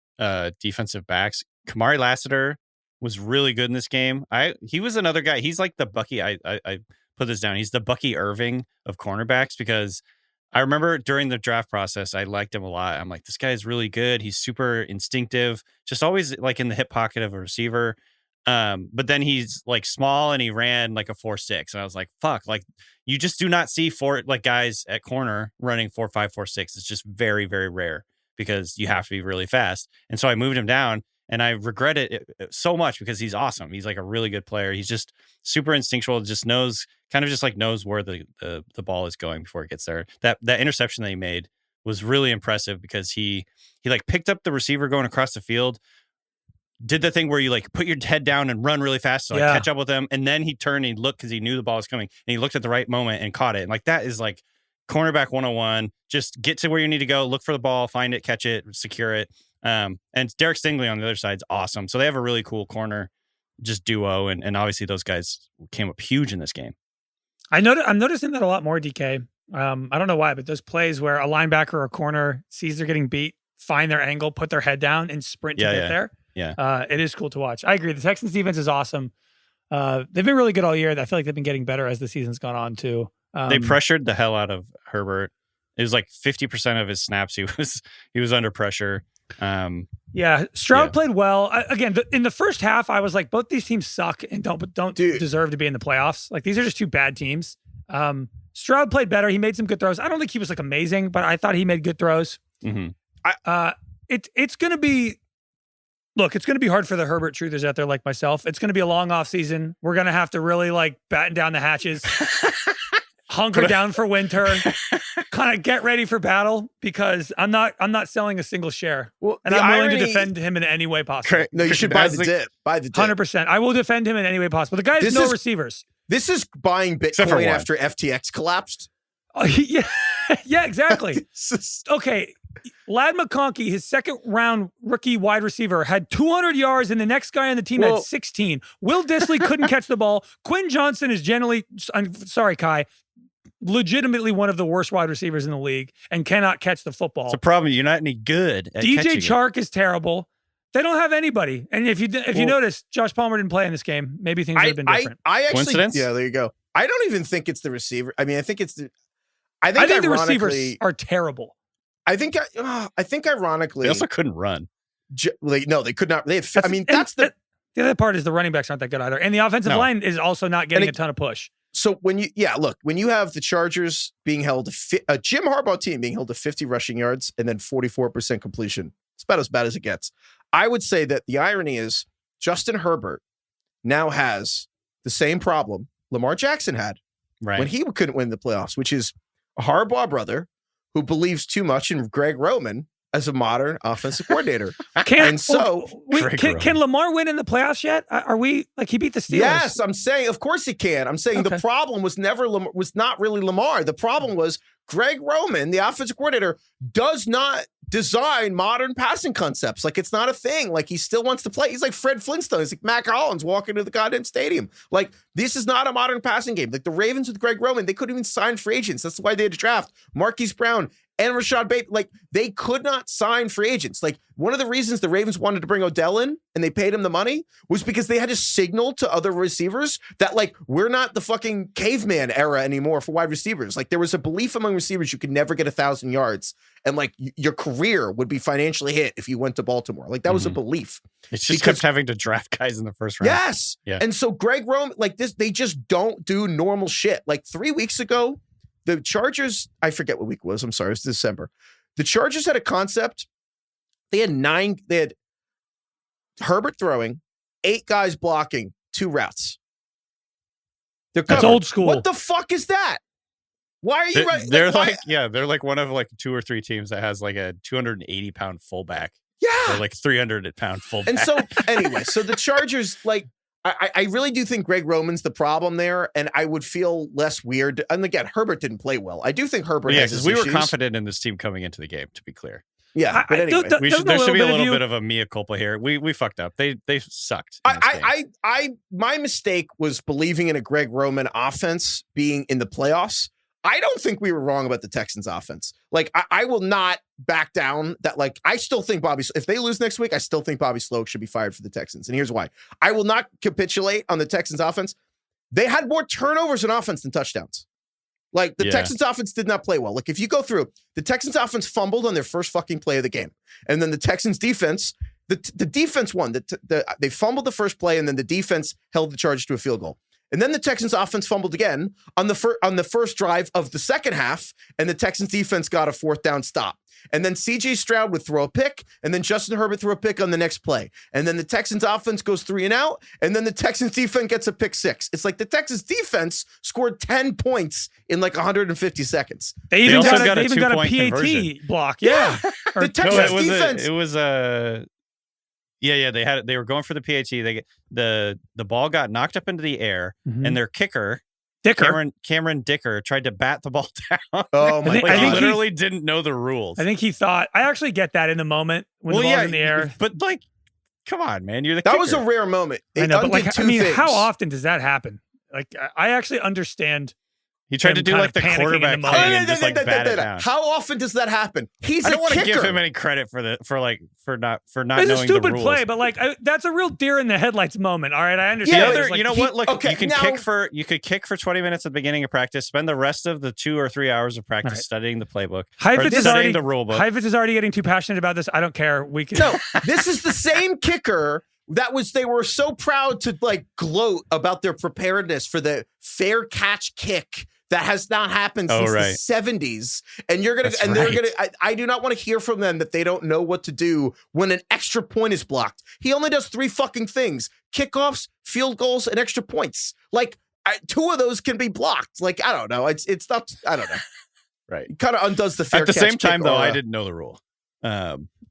defensive backs. Kamari Lassiter was really good in this game. He was another guy. He's like the Bucky. I put this down. He's the Bucky Irving of cornerbacks because I remember during the draft process, I liked him a lot. I'm like, this guy is really good. He's super instinctive, just always like in the hip pocket of a receiver. But then he's like small and he ran like a 4.6. And I was like, fuck, like you just do not see guys at corner running 4.5, 4.6. It's just very, very rare because you have to be really fast. And so I moved him down and I regret it so much because he's awesome. He's like a really good player. He's just super instinctual, just knows where the ball is going before it gets there. That interception that he made was really impressive because he like picked up the receiver going across the field, did the thing where you like put your head down and run really fast to like catch up with him. And then he turned and he looked because he knew the ball was coming and he looked at the right moment and caught it. And like, that is like cornerback 101. Just get to where you need to go, look for the ball, find it, catch it, secure it. And Derek Stingley on the other side is awesome. So they have a really cool corner just duo. And obviously those guys came up huge in this game. I'm noticing that a lot more, DK. I don't know why, but those plays where a linebacker or a corner sees they're getting beat, find their angle, put their head down, and sprint to get there. Yeah. It is cool to watch. I agree. The Texans defense is awesome. They've been really good all year. I feel like they've been getting better as the season's gone on too. They pressured the hell out of Herbert. It was like 50% of his snaps. He was under pressure. Stroud played well. In the first half, I was like, both these teams suck and don't deserve to be in the playoffs. Like, these are just two bad teams. Stroud played better. He made some good throws. I don't think he was like amazing, but I thought he made good throws. Mm-hmm. It's going to be hard for the Herbert truthers out there like myself. It's going to be a long off season. We're going to have to really like batten down the hatches, hunker down for winter, kind of get ready for battle because I'm not selling a single share. Well, and I'm willing to defend him in any way possible. No, you should buy the dip. 100%. I will defend him in any way possible. The guy has no receivers. This is buying Bitcoin after FTX collapsed. Yeah, exactly. Okay. Lad McConkey, his second round rookie wide receiver, had 200 yards, and the next guy on the team had 16. Will Dissly couldn't catch the ball. Quinn Johnson is generally, I'm sorry, Kai, legitimately one of the worst wide receivers in the league and cannot catch the football. It's a problem. You're not any good at DJ Chark it. is terrible. They don't have anybody. And if you notice, Josh Palmer didn't play in this game. Maybe things would have been different. I actually, Coincidence? yeah, there you go. I don't even think it's the receiver. I mean, I think it's I think the receivers are terrible. I think ironically, They also couldn't run. No, they could not. The other part is the running backs aren't that good either. And the offensive line is also not getting a ton of push. So when you have the Chargers being held to a Jim Harbaugh team being held to 50 rushing yards and then 44% completion, it's about as bad as it gets. I would say that the irony is Justin Herbert now has the same problem Lamar Jackson had when he couldn't win the playoffs, which is a Harbaugh brother who believes too much in Greg Roman as a modern offensive coordinator. Can Lamar win in the playoffs yet? Are we like he beat the Steelers? Yes, I'm saying, of course he can. I'm saying the problem was not really Lamar. The problem was Greg Roman, the offensive coordinator, does not design modern passing concepts. Like, it's not a thing. Like, he still wants to play. He's like Fred Flintstone. He's like Mac Hollins walking to the goddamn stadium. Like, this is not a modern passing game. Like, the Ravens with Greg Roman, they couldn't even sign free agents. That's why they had to draft Marquise Brown and Rashad Bateman. Like, they could not sign free agents. Like, one of the reasons the Ravens wanted to bring Odell in and they paid him the money was because they had to signal to other receivers that, like, we're not the fucking caveman era anymore for wide receivers. Like, there was a belief among receivers you could never get 1,000 yards and, like, your career would be financially hit if you went to Baltimore. Like, that was a belief. It's just kept having to draft guys in the first round. Yes. Yeah. And so Greg Roman, like this, they just don't do normal shit. Like 3 weeks ago, the Chargers, I forget what week it was. I'm sorry. It was December. The Chargers had a concept. They had Herbert throwing, 8 guys blocking, 2 routes. That's old school. What the fuck is that? Why are you right? They're they're like one of like 2 or 3 teams that has like a 280-pound fullback. Yeah. Or like 300-pound fullback. And so anyway, so the Chargers, like, I really do think Greg Roman's the problem there, and I would feel less weird. And again, Herbert didn't play well. I do think Herbert has his issues. We were confident in this team coming into the game, to be clear. Yeah, but anyway. There should be a little bit of a mea culpa here. We fucked up. They sucked. My mistake was believing in a Greg Roman offense being in the playoffs. I don't think we were wrong about the Texans offense. Like, I will not back down that. Like, I still think if they lose next week, I still think Bobby Sloak should be fired for the Texans. And here's why. I will not capitulate on the Texans offense. They had more turnovers in offense than touchdowns. Like, the Texans offense did not play well. Like, if you go through, the Texans offense fumbled on their first fucking play of the game. And then the Texans defense, the defense won. They fumbled the first play, and then the defense held the Chargers to a field goal. And then the Texans offense fumbled again on the first drive of the second half, and the Texans defense got a 4th down stop. And then CJ Stroud would throw a pick, and then Justin Herbert threw a pick on the next play. And then the Texans offense goes 3 and out, and then the Texans defense gets a pick 6. It's like the Texans defense scored 10 points in like 150 seconds. They even got a PAT conversion block. Yeah. The Texans defense. It was a... Yeah, they were going for the PAT. The ball got knocked up into the air, and their kicker, Cameron Dicker, tried to bat the ball down. Oh my god! He literally didn't know the rules. I think he thought. I actually get that in the moment when the ball's in the air. But like, come on, man, you're the that kicker. was a rare moment. I know, but like, how often does that happen? Like, I actually understand. He tried to do like the quarterback thing and just like bat it down. How often does that happen? I don't want to give him any credit for not knowing the rules. It's a stupid play, but like that's a real deer in the headlights moment. All right, I understand. You know what? Look, you could kick for 20 minutes at the beginning of practice. Spend the rest of the 2 or 3 hours of practice studying the playbook, studying the rule book. Heifetz is already getting too passionate about this. I don't care. No, this is the same kicker. They were so proud to like gloat about their preparedness for the fair catch kick that has not happened since the 70s. And I do not want to hear from them that they don't know what to do when an extra point is blocked. He only does 3 fucking things: kickoffs, field goals, and extra points. Like, 2 of those can be blocked. Like, I don't know. It's not, I don't know. Right. It kind of undoes the fair catch. At the same time, though, I didn't know the rule.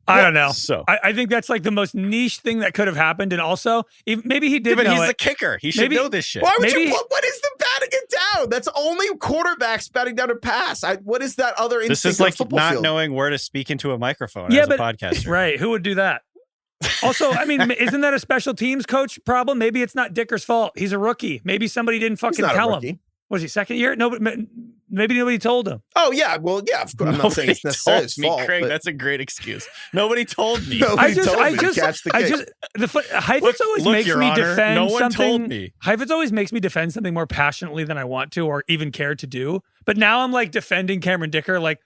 I don't know. So I think that's like the most niche thing that could have happened. And also, maybe he did. But know he's it. the kicker. He should know this shit. Why would what is the batting it down. That's only quarterbacks batting down to pass. What is that other instinct? This is like not field? knowing where to speak into a microphone as a podcaster. Right. Who would do that? Also, I mean, isn't that a special teams coach problem? Maybe it's not Dicker's fault. He's a rookie. Maybe somebody didn't fucking tell him. Was he second year? No, maybe nobody told him. Oh yeah, well yeah. Of course, I'm not saying it's necessarily his fault. Craig, that's a great excuse. Nobody told me. Heifetz always makes me defend no one something. Told me. Heifetz always makes me defend something more passionately than I want to or even care to do. But now I'm like defending Cameron Dicker, like.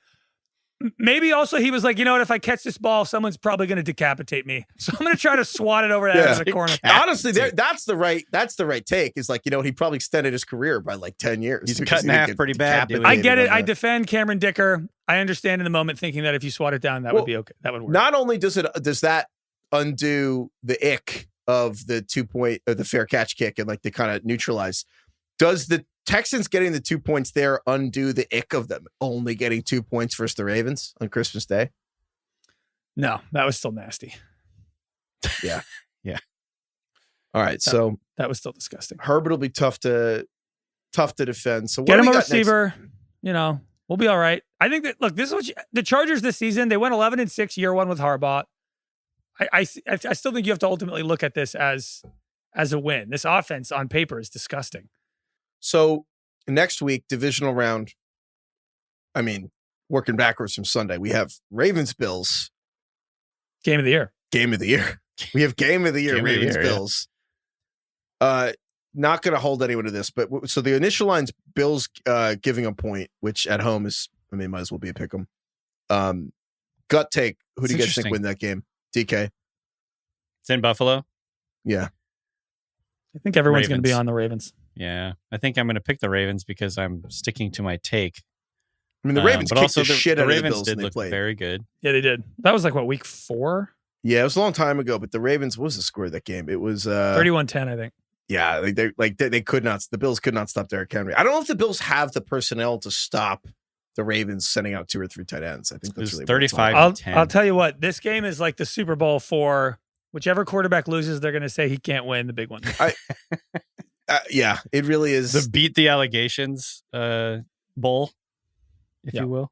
Maybe also he was like, you know what? If I catch this ball, someone's probably going to decapitate me. So I'm going to try to swat it over that out of the corner. Honestly, that's the right take. Is like, you know, he probably extended his career by like 10 years. He's cut in half pretty bad. I get it. I defend Cameron Dicker. I understand in the moment thinking that if you swat it down, that would be okay. That would work. Not only does that undo the ick of the 2-point or the fair catch kick and like they kind of neutralize. Does the Texans getting the 2 points there undo the ick of them only getting 2 points versus the Ravens on Christmas Day? No, that was still nasty. Yeah. Yeah. All right. So that was still disgusting. Herbert will be tough to defend. So get him a receiver. You know, we'll be all right. I think that, look, this is what the Chargers this season, they went 11-6 year one with Harbaugh. I still think you have to ultimately look at this as a win. This offense on paper is disgusting. So next week, divisional round. I mean, working backwards from Sunday, we have Ravens Bills. Game of the year. We have game of the year. Ravens Bills. Yeah. Not going to hold anyone to this, but so the initial line's Bills giving a point, which at home is, I mean, might as well be a pick 'em. Gut take. Who do you guys think win that game? DK. It's in Buffalo. Yeah. I think everyone's going to be on the Ravens. Yeah, I think I'm going to pick the Ravens because I'm sticking to my take. I mean, the Ravens kicked the shit out of the Bills. Did look very good. Yeah, they did. That was like, what, week 4? Yeah, it was a long time ago, but the Ravens, what was the score of that game? It was 31-10, I think. Yeah, they could not. The Bills could not stop Derrick Henry. I don't know if the Bills have the personnel to stop the Ravens sending out 2 or 3 tight ends. I think that's really 35-10. I'll tell you what, this game is like the Super Bowl for whichever quarterback loses. They're going to say he can't win the big one. Yeah, it really is. The beat the allegations bowl, if you will.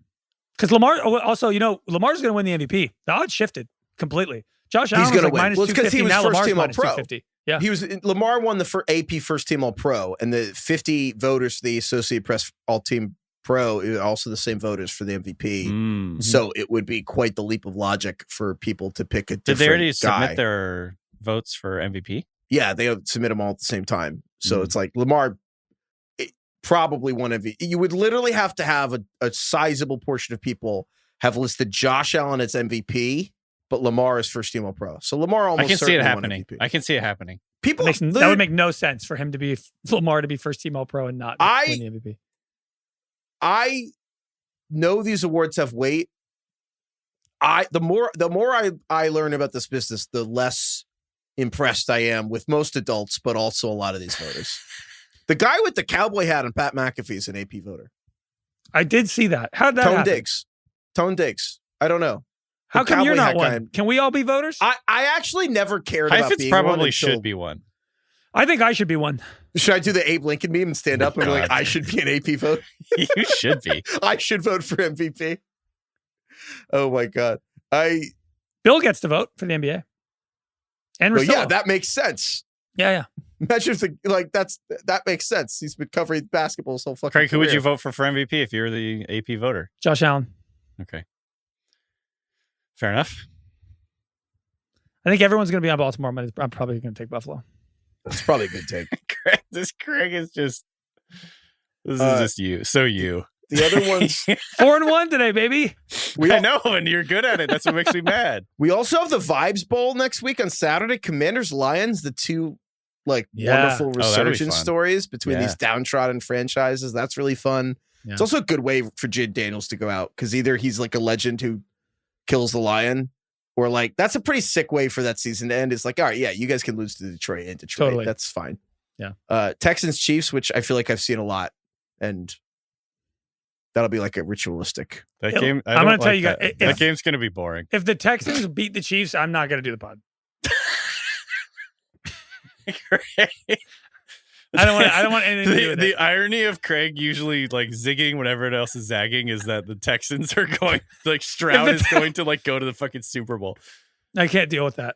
Because Lamar, also, you know, Lamar's going to win the MVP. The odds shifted completely. Josh Allen was like win. minus 250. Now Lamar's minus 250. Yeah, Lamar won the AP first team All Pro, and the 50 voters for the Associated Press All Team Pro are also the same voters for the MVP. Mm-hmm. So it would be quite the leap of logic for people to pick a different guy. Did they already submit their votes for MVP? Yeah, they submit them all at the same time. So it's like Lamar probably one of you would literally have to have a sizable portion of people have listed Josh Allen as MVP, but Lamar is first team All Pro. So Lamar almost I can see it happening. I can see it happening. People that would make no sense for him to be Lamar to be first team All Pro and not win the MVP. I know these awards have weight. The more I learn about this business, the less impressed I am with most adults, but also a lot of these voters. The guy with the cowboy hat and Pat McAfee is an AP voter. I did see that. How did that happen? Tone Diggs. I don't know. How come you're not one? Can we all be voters? I actually never cared about being one. Probably should be one. I think I should be one. Should I do the Abe Lincoln meme and stand up and be like, I should be an AP vote? You should be. I should vote for MVP. Oh my God. Bill gets to vote for the NBA. And yeah, that makes sense. Yeah. Imagine if that makes sense. He's been covering basketball so fucking Craig, who career. would you vote for MVP if you were the AP voter? Josh Allen. Okay. Fair enough. I think everyone's going to be on Baltimore, but I'm probably going to take Buffalo. That's probably a good take. Craig is just... This is just you. So you. The other ones 4-1 today, baby. I know, and you're good at it. That's what makes me mad. We also have the Vibes Bowl next week on Saturday. Commanders Lions, the two wonderful resurgence stories between these downtrodden franchises. That's really fun. Yeah. It's also a good way for Jid Daniels to go out because either he's like a legend who kills the lion, or like that's a pretty sick way for that season to end. It's like, all right, yeah, you guys can lose to Detroit in Detroit. Totally. That's fine. Yeah. Texans Chiefs, which I feel like I've seen a lot, and that'll be like a ritualistic. That game, I'm going to tell you guys, that game's going to be boring. If the Texans beat the Chiefs, I'm not going to do the pod. I don't want anything to do with The it. irony of Craig usually like zigging when everyone else is zagging is that the Texans are going, like Stroud is going to like go to the fucking Super Bowl. I can't deal with that.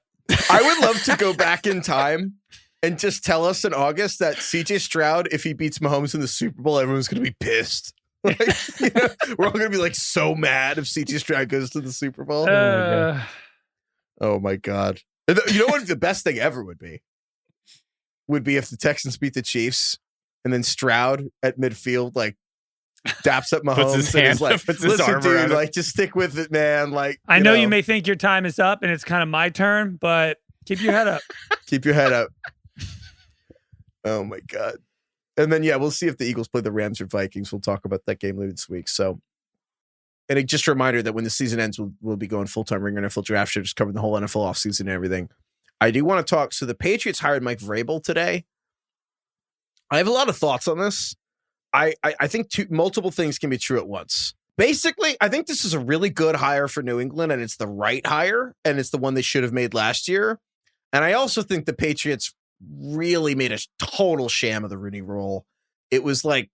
I would love to go back in time and just tell us in August that CJ Stroud, if he beats Mahomes in the Super Bowl, everyone's going to be pissed. Like, you know, we're all going to be like so mad if CJ Stroud goes to the Super Bowl. Oh my God. You know what the best thing ever would be? Would be if the Texans beat the Chiefs and then Stroud at midfield, like, daps up Mahomes his and hand, is like, puts his listen, arm dude, around him. like, just stick with it, man. Like, I know you may think your time is up and it's kind of my turn, but keep your head up. Keep your head up. Oh my God. And then, yeah, we'll see if the Eagles play the Rams or Vikings. We'll talk about that game later this week. So, and just a reminder that when the season ends, we'll be going full-time Ringer NFL Draft Show, just covering the whole NFL offseason and everything. I do want to talk. So the Patriots hired Mike Vrabel today. I have a lot of thoughts on this. I think multiple things can be true at once. Basically, I think this is a really good hire for New England, and it's the right hire, and it's the one they should have made last year. And I also think the Patriots really made a total sham of the Rooney Rule. It was like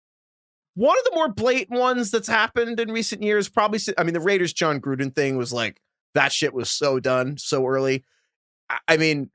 one of the more blatant ones that's happened in recent years. Probably, I mean, the Raiders John Gruden thing was like, that shit was so done so early. I mean,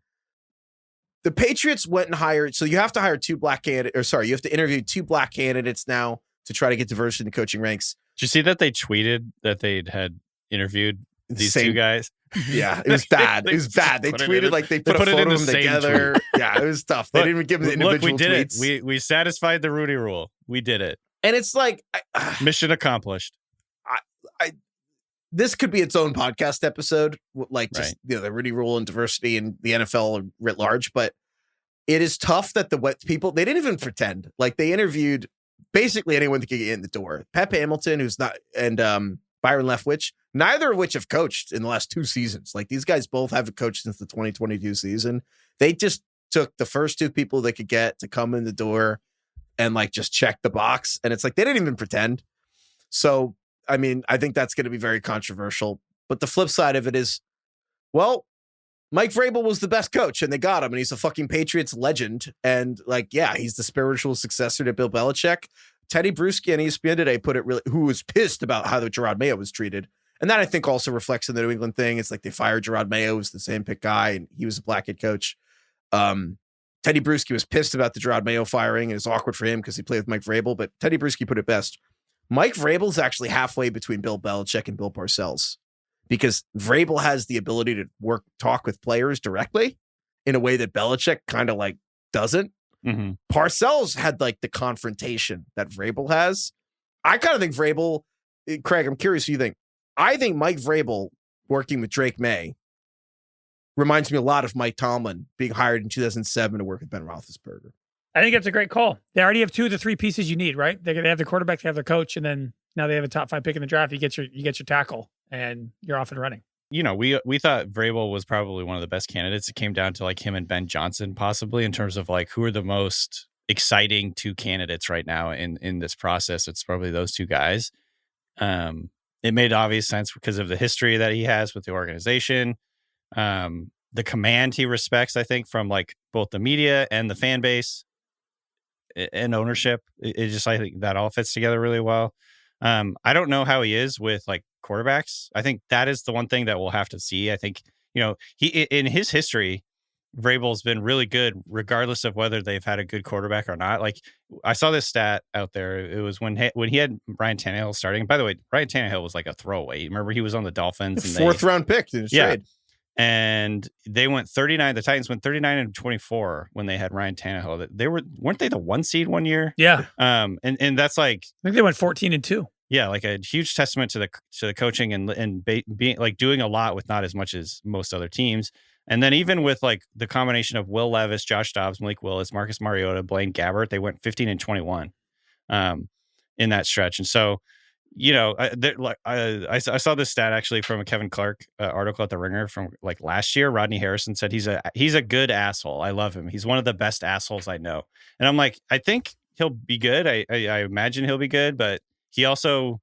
the Patriots went and hired, so you have to hire you have to interview 2 black candidates now to try to get diversity in the coaching ranks. Did you see that they tweeted that they had interviewed these 2 guys? Yeah, it was bad. It was bad. They tweeted like they put a photo of them together. Yeah, it was tough. They didn't even give them the individual we did tweets. it. We satisfied the Rooney Rule. We did it. And it's like mission accomplished. This could be its own podcast episode, like just right. The Rooney Rule and diversity in the NFL writ large. But it is tough that the people, they didn't even pretend. Like, they interviewed basically anyone that could get in the door. Pep Hamilton, who's not, and Byron Leftwich, neither of which have coached in the last 2 seasons. Like, these guys both haven't coached since the 2022 season. They just took the first 2 people they could get to come in the door and like just check the box. And it's like, they didn't even pretend. So, I mean, I think that's going to be very controversial. But the flip side of it is, well, Mike Vrabel was the best coach and they got him, and he's a fucking Patriots legend. And like, yeah, he's the spiritual successor to Bill Belichick. Teddy Bruschi on ESPN today put it really, who was pissed about how the Gerard Mayo was treated. And that I think also reflects in the New England thing. It's like they fired Gerard Mayo, who was the same pick guy, and he was a black head coach. Teddy Bruschi was pissed about the Gerard Mayo firing, and it's awkward for him because he played with Mike Vrabel. But Teddy Bruschi put it best. Mike Vrabel's actually halfway between Bill Belichick and Bill Parcells, because Vrabel has the ability to talk with players directly in a way that Belichick kind of like doesn't. Mm-hmm. Parcells had like the confrontation that Vrabel has. I kind of think Vrabel, Craig, I'm curious what you think. I think Mike Vrabel working with Drake Maye reminds me a lot of Mike Tomlin being hired in 2007 to work with Ben Roethlisberger. I think it's a great call. They already have 2 of the 3 pieces you need, right? They have the quarterback, they have the coach, and then now they have a top 5 pick in the draft. You get your tackle, and you're off and running. You know, we thought Vrabel was probably one of the best candidates. It came down to like him and Ben Johnson, possibly, in terms of like who are the most exciting 2 candidates right now in this process. It's probably those 2 guys. It made obvious sense because of the history that he has with the organization, the command he respects, I think, from like both the media and the fan base and ownership. It just, I think that all fits together really well. I don't know how he is with like quarterbacks. I think that is the one thing that we'll have to see. I think, you know, he, in his history, Vrabel's been really good regardless of whether they've had a good quarterback or not. Like, I saw this stat out there. It was when he had Ryan Tannehill starting. By the way, Ryan Tannehill was like a throwaway. Remember, he was on the Dolphins. And 4th round pick in his trade. And they went 39. The Titans went 39-24 when they had Ryan Tannehill. Weren't they the 1 seed one year? Yeah. And that's like, I think they went 14-2. Yeah, like a huge testament to the coaching and being like doing a lot with not as much as most other teams. And then even with like the combination of Will Levis, Josh Dobbs, Malik Willis, Marcus Mariota, Blaine Gabbert, they went 15-21 in that stretch. And so, you know, I saw this stat actually from a Kevin Clark article at The Ringer from like last year. Rodney Harrison said he's a good asshole. I love him. He's one of the best assholes I know. And I'm like, I think he'll be good. I imagine he'll be good, but he also,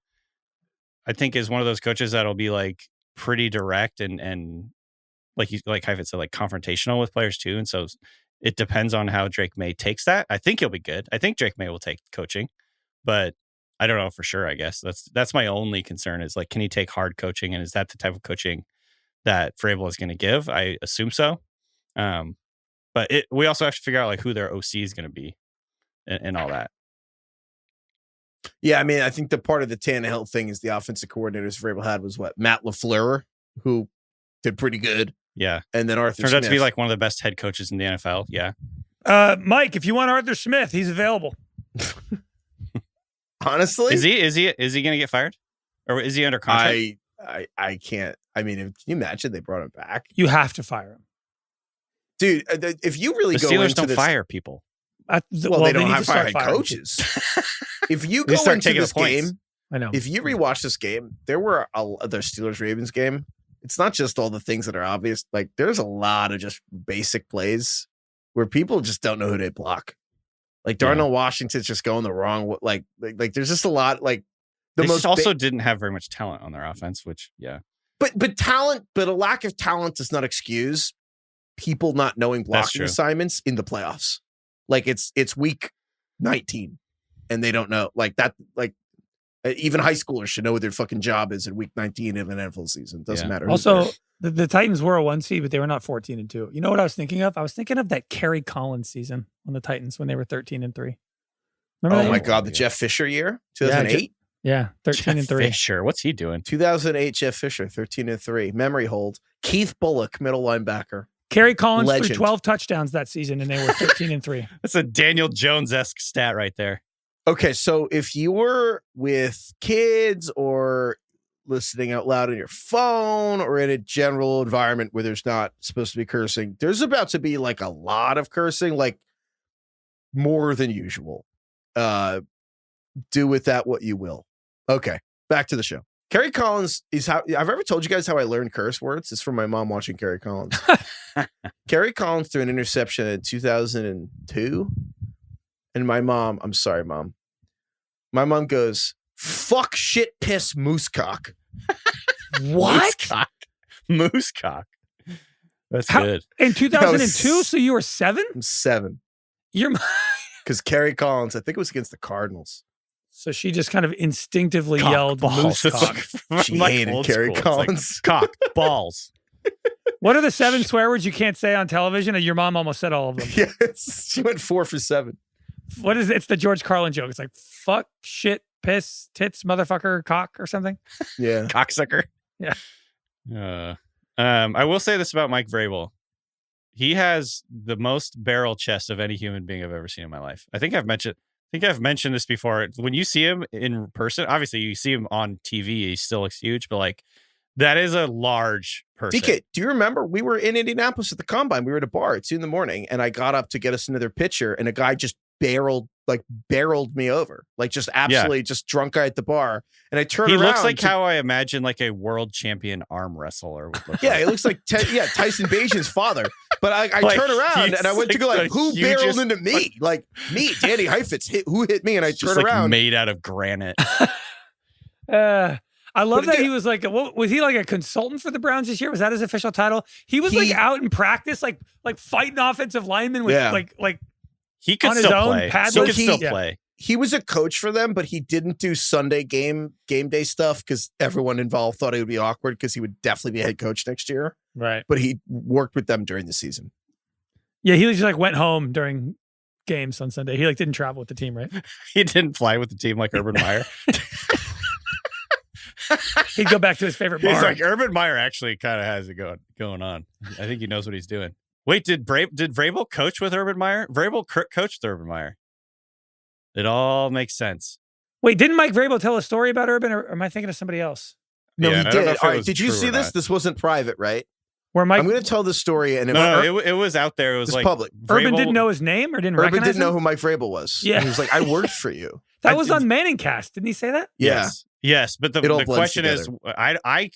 I think, is one of those coaches that'll be like pretty direct and like Heifetz said, like confrontational with players too. And so It depends on how Drake Maye takes that. I think he'll be good. I think Drake Maye will take coaching, but I don't know for sure, I guess. That's my only concern is like, can he take hard coaching? And is that the type of coaching that Vrabel is going to give? I assume so. But we also have to figure out like who their OC is going to be and all that. Yeah, I mean, I think the part of the Tannehill thing is the offensive coordinators Vrabel had was what? Matt LaFleur, who did pretty good. Yeah. And then Arthur Turns Smith. out to be like one of the best head coaches in the NFL. Yeah. Mike, if you want Arthur Smith, he's available. Honestly? Is he going to get fired? Or is he under contract? I can't. I mean, can you imagine they brought him back? You have to fire him. Dude, if you really the go Steelers into don't this, fire people. Well, they don't need have to start fired firing coaches. If you They go start into taking this the points. game, I know. if you rewatch this game, there were the Steelers-Ravens game. It's not just all the things that are obvious. Like, there's a lot of just basic plays where people just don't know who they block. Like, Darnell Washington's just going the wrong way. Like there's just a lot. Like, They just also didn't have very much talent on their offense, which, yeah. But talent, but a lack of talent does not excuse people not knowing blocking assignments in the playoffs. Like, it's week 19 and they don't know. Like that, like even high schoolers should know what their fucking job is in week 19 of an NFL season. It doesn't matter. Also, the Titans were a 1 seed, but they were not 14-2. You know what I was thinking of? I was thinking of that Kerry Collins season on the Titans when they were 13-3. Remember oh my God, the Jeff Fisher year, 2008. Yeah, 13-3. Fisher, what's he doing? 2008 Jeff Fisher, 13-3. Memory hold. Keith Bullock, middle linebacker. Kerry Collins Legend. threw 12 touchdowns that season, and they were 13-3. That's a Daniel Jones-esque stat right there. Okay, so if you were with kids or listening out loud on your phone or in a general environment where there's not supposed to be cursing, there's about to be like a lot of cursing, like more than usual. Do with that what you will. Okay, back to the show. Kerry Collins is how I've ever told you guys how I learned curse words. It's from my mom watching Kerry Collins. Kerry Collins threw an interception in 2002. And my mom, I'm sorry, Mom. My mom goes, fuck, shit, piss, moosecock. What? Moosecock. That's good. In 2002, so you were 7? I'm 7. You're because Kerry Collins, I think it was against the Cardinals. So she just kind of instinctively yelled moosecock. She hated Kerry Collins. Like, cock, balls. What are the 7 swear words you can't say on television? Your mom almost said all of them. Yes, she went 4 for 7. What is it? It's the George Carlin joke. It's like fuck, shit, piss, tits, motherfucker, cock, or something. Yeah, cocksucker. Yeah. I will say this about Mike Vrabel. He has the most barrel chest of any human being I've ever seen in my life. I think I've mentioned this before. When you see him in person, obviously you see him on TV, he still looks huge, but like that is a large person. DK, do you remember we were in Indianapolis at the Combine? We were at a bar at 2 a.m, and I got up to get us another pitcher, and a guy just barreled me over, like just absolutely just drunk guy at the bar. And I turned around. He looks like how I imagine like a world champion arm wrestler would look. Yeah, he looks like Tyson Bagent's father. But I like, turned around and I went to go like, who barreled into me? Like me, Danny Heifetz who hit me? And I turned around. Made out of granite. I love that he was like, what was he like a consultant for the Browns this year? Was that his official title? He was like out in practice, like fighting offensive linemen with like he could on still his own play. padless. So he could still play. He was a coach for them, but he didn't do Sunday game day stuff because everyone involved thought it would be awkward because he would definitely be a head coach next year. Right. But he worked with them during the season. Yeah, he just like went home during games on Sunday. He like didn't travel with the team, right? He didn't fly with the team like Urban Meyer. He'd go back to his favorite bar. He's like, Urban Meyer actually kind of has it going on. I think he knows what he's doing. Wait, did Vrabel coach with Urban Meyer? Vrabel coached with Urban Meyer. It all makes sense. Wait, didn't Mike Vrabel tell a story about Urban, or am I thinking of somebody else? No, yeah, he did. All right, did you see this? This wasn't private, right? Where Mike? I'm going to tell the story, and it was out there. It was like public. Urban didn't know his name or didn't recognize Urban didn't him? know who Mike Vrabel was. Yeah, and he was like, "I worked for you." That was on Manning Cast. Didn't he say that? Yeah. Yes, but the question together. is,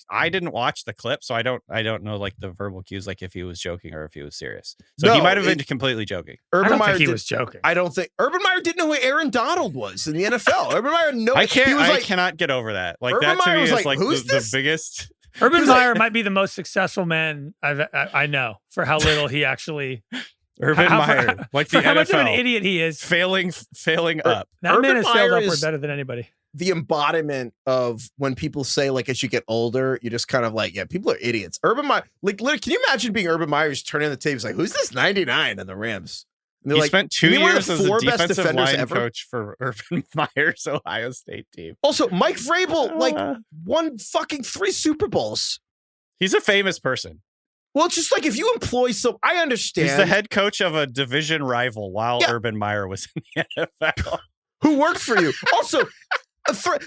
I didn't watch the clip, so I don't know like the verbal cues, like if he was joking or if he was serious. So he might have been completely joking. Urban Meyer think he was joking. I don't think Urban Meyer didn't know who Aaron Donald was in the NFL. Urban Meyer I cannot get over that. Like Urban that to Meyer me was is like, like who's the biggest. Urban Meyer might be the most successful man I know for how little he actually Urban Meyer, like the how NFL, much of an idiot he is. failing up. That Urban man has sailed Meyer upward is better than anybody. the embodiment of when people say, like, as you get older, you're just kind of like, yeah, people are idiots. Urban Meyer, like, literally, can you imagine being Urban Meyer, just turning on the tape, he's like, who's this 99 in the Rams? And He like, spent 2 years as a defensive defenders line ever? coach for Urban Meyer's Ohio State team. Also, Mike Vrabel, like, won fucking 3 Super Bowls. He's a famous person. Well, it's just like if you employ I understand. He's the head coach of a division rival while Urban Meyer was in the NFL. Who worked for you. Also,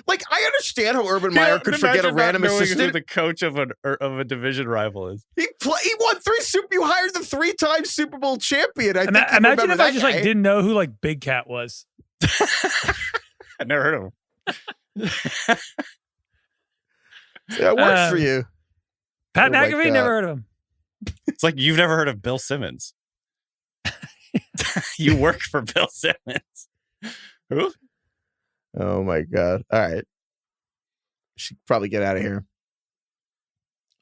like, I understand how Urban Meyer could forget a random assistant. Who the coach of a division rival is. He won 3 You hired the 3-time Super Bowl champion. Imagine if I just like didn't know who like Big Cat was. I never heard of him. That works for you. Pat McAfee, never heard of him. It's like you've never heard of Bill Simmons. You work for Bill Simmons. Who? Oh my God. All right. Should probably get out of here.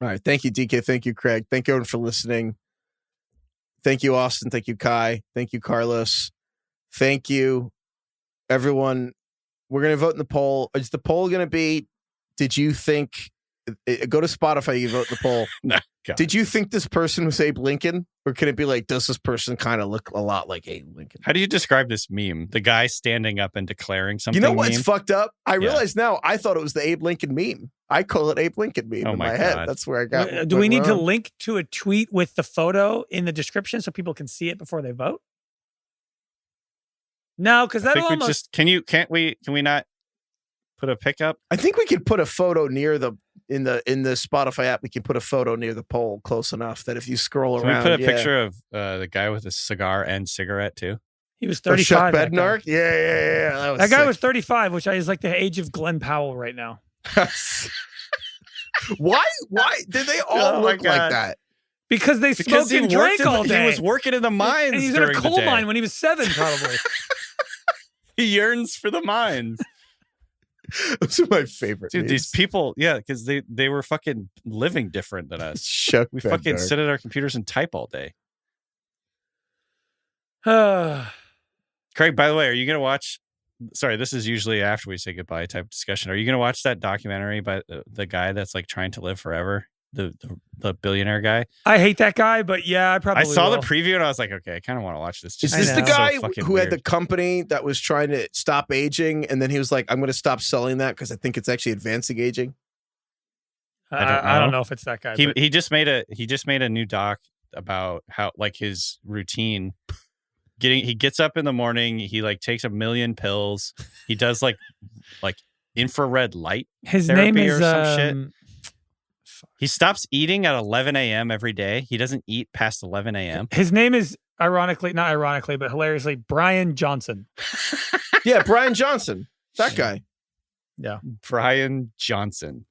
All right. Thank you, DK. Thank you, Craig. Thank you everyone for listening. Thank you, Austin. Thank you, Kai. Thank you, Carlos. Thank you, everyone. We're going to vote in the poll. Is the poll going to be, did you think, go to Spotify, you vote in the poll. No, God. Did you think this person was Abe Lincoln? Or can it be like, does this person kind of look a lot like Abe Lincoln? How do you describe this meme? The guy standing up and declaring something. You know what's meme? fucked up? I realize now, I thought it was the Abe Lincoln meme. I call it Abe Lincoln meme in my head. That's where I got. Do we need to link to a tweet with the photo in the description so people can see it before they vote? No, because that'll almost. Can we not put a pickup? I think we could put a photo near in the Spotify app. We can put a photo near the poll close enough that if you scroll around, we put a picture of the guy with a cigar and cigarette too. He was 35. Chuck Bednar? Yeah. That guy was 35, which is like the age of Glenn Powell right now. Why did they all look like that? Because they smoked and drank all day. He was working in the mines. And he's in a coal mine when he was 7, probably. He yearns for the mines. Those are my favorite. Dude, these people, because they were fucking living different than us. Chuck we Bednar. fucking sit at our computers and type all day. Craig, by the way, are you gonna watch? Sorry, this is usually after we say goodbye type of discussion. Are you gonna watch that documentary by the guy that's like trying to live forever? The billionaire guy. I hate that guy, but yeah, I saw will. the preview and I was like, okay, I kind of want to watch this. Is this the guy who weird. had the company that was trying to stop aging, and then he was like, "I'm going to stop selling that because I think it's actually advancing aging." I don't know if it's that guy. He just made a new doc about how like his routine. He gets up in the morning. He like takes 1 million pills. He does like infrared light. His name is or some shit. He stops eating at 11 a.m. every day. He doesn't eat past 11 a.m. His name is not ironically, but hilariously, Brian Johnson. Yeah, Brian Johnson. That guy. Yeah. Brian Johnson.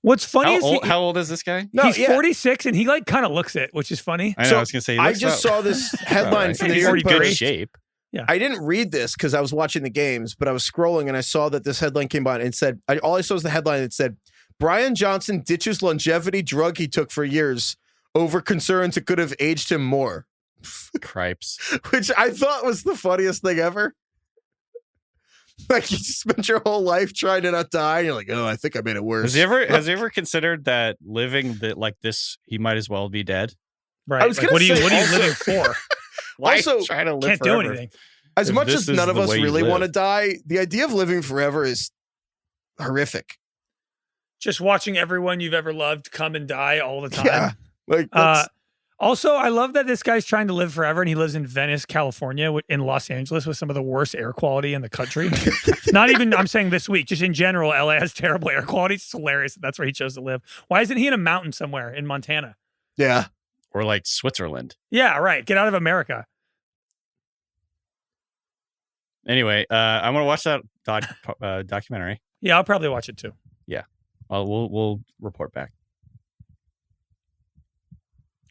What's funny how old is this guy? No, he's 46 and he like kind of looks it, which is funny. I know, I was going to say, I just saw this headline from the New York good Post. shape. Yeah. I didn't read this because I was watching the games, but I was scrolling and I saw that this headline came by and said, all I saw was the headline that said, Brian Johnson ditches longevity drug he took for years over concerns it could have aged him more. Cripes. Which I thought was the funniest thing ever. Like, you spent your whole life trying to not die, and you're like, oh, I think I made it worse. Has he ever considered that living like this, he might as well be dead? Right. I was like, what are you living for? Why also, trying to live can't forever? do anything. As much this as none is of the us way you really live. want to die, the idea of living forever is horrific. Just watching everyone you've ever loved come and die all the time. Yeah. Like, that's, also, I love that this guy's trying to live forever and he lives in Venice, California, in Los Angeles with some of the worst air quality in the country. Not even, I'm saying this week, just in general, LA has terrible air quality. It's hilarious that that's where he chose to live. Why isn't he in a mountain somewhere in Montana? yeah. Or like Switzerland. Yeah, right. Get out of America. Anyway, I'm going to watch that documentary. Yeah, I'll probably watch it too. We'll report back.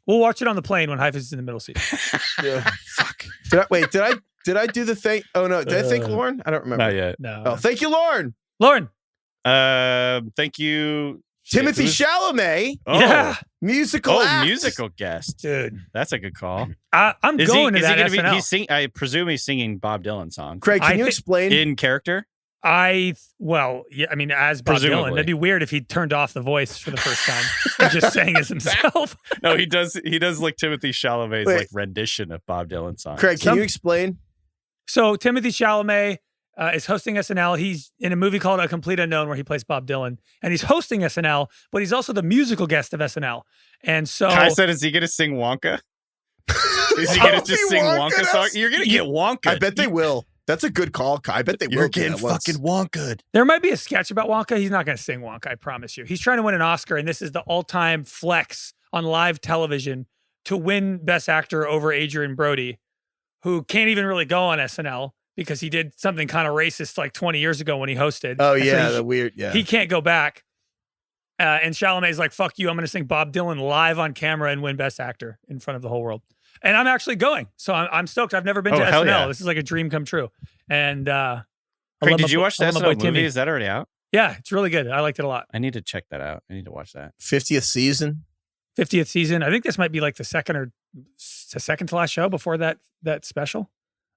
We'll watch it on the plane when Heifetz is in the middle seat. Yeah. Fuck. Did I do the thing? Oh no. Did I thank Lauren? I don't remember. Not yet. No. Oh, thank you, Lauren. Lauren. Thank you, Timothy Chalamet. Oh. Yeah. Musical act. Musical guest. Dude. That's a good call. I'm going to that he SNL. I presume he's singing Bob Dylan songs. Craig, can you explain? In character? Yeah, I mean, as Bob Presumably. Dylan, that'd be weird if he turned off the voice for the first time and just sang as himself. No, he does like Timothy Chalamet's like rendition of Bob Dylan songs. Craig, can you explain? So Timothy Chalamet is hosting SNL. He's in a movie called A Complete Unknown where he plays Bob Dylan, and he's hosting SNL, but he's also the musical guest of SNL. And so I said, is he going to sing Wonka? Is he going to just sing Wonka songs? You're going to get Wonka. I bet they will. That's a good call. I bet they will. You're getting fucking Wonka. there might be a sketch about Wonka. He's not going to sing Wonka, I promise you. He's trying to win an Oscar, and this is the all-time flex on live television to win Best Actor over Adrian Brody, who can't even really go on SNL because he did something kind of racist like 20 years ago when he hosted. Oh, And so yeah, he- the weird, yeah. He can't go back. And Chalamet's like, fuck you, I'm going to sing Bob Dylan live on camera and win Best Actor in front of the whole world. And I'm actually going. So I'm stoked. I've never been to hell SNL. yeah. This is like a dream come true. And Craig, did you watch the SNL movie? Is that already out? Yeah, it's really good. I liked it a lot. I need to check that out. I need to watch that. 50th season. 50th season. I think this might be like the second to last show before that special.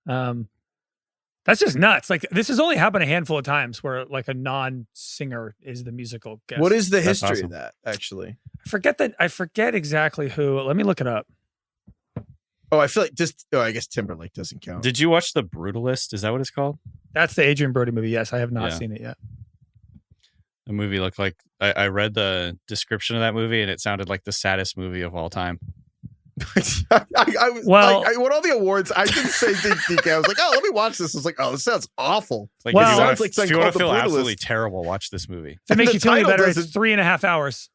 That's just nuts. Like, this has only happened a handful of times where like a non-singer is the musical guest. What is the That's history awesome. of that, actually? I forget exactly who. Let me look it up. Oh, I feel like I guess Timberlake doesn't count. Did you watch The Brutalist? Is that what it's called? That's the Adrian Brody movie. Yes, I have not Yeah. seen it yet. The movie looked like I read the description of that movie and it sounded like the saddest movie of all time. I won all the awards. I did the same thing, DK. I was like, oh, let me watch this. I was like, oh, this sounds awful. Like, Well, if you want sounds like to something called The feel Brutalist. absolutely terrible, watch this movie. To make the you feel any title better, it's doesn't- 3.5 hours.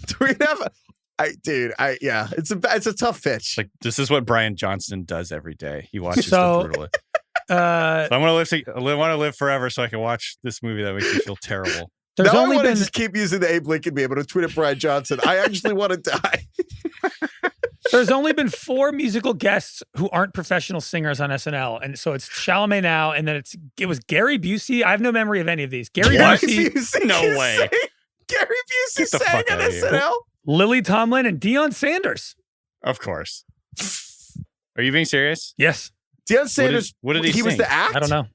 3.5. Yeah, it's a tough pitch. Like, this is what Brian Johnston does every day. He watches So- The Brutalist. Uh, So I want to live forever so I can watch this movie that makes me feel terrible. there's now I only want to been just keep using the Abe Lincoln meme, but I'm tweeting Brian Johnson. I actually want to die. there's only been 4 musical guests who aren't professional singers on SNL, and so it's Chalamet now, and then it was Gary Busey. I have no memory of any of these. Gary What? Busey, No way. Gary Busey Get the sang fuck on outta here. SNL. Lily Tomlin, and Deion Sanders. Of course. Are you being serious? Yes, Deion Sanders. what did he was sing? the act. I don't know.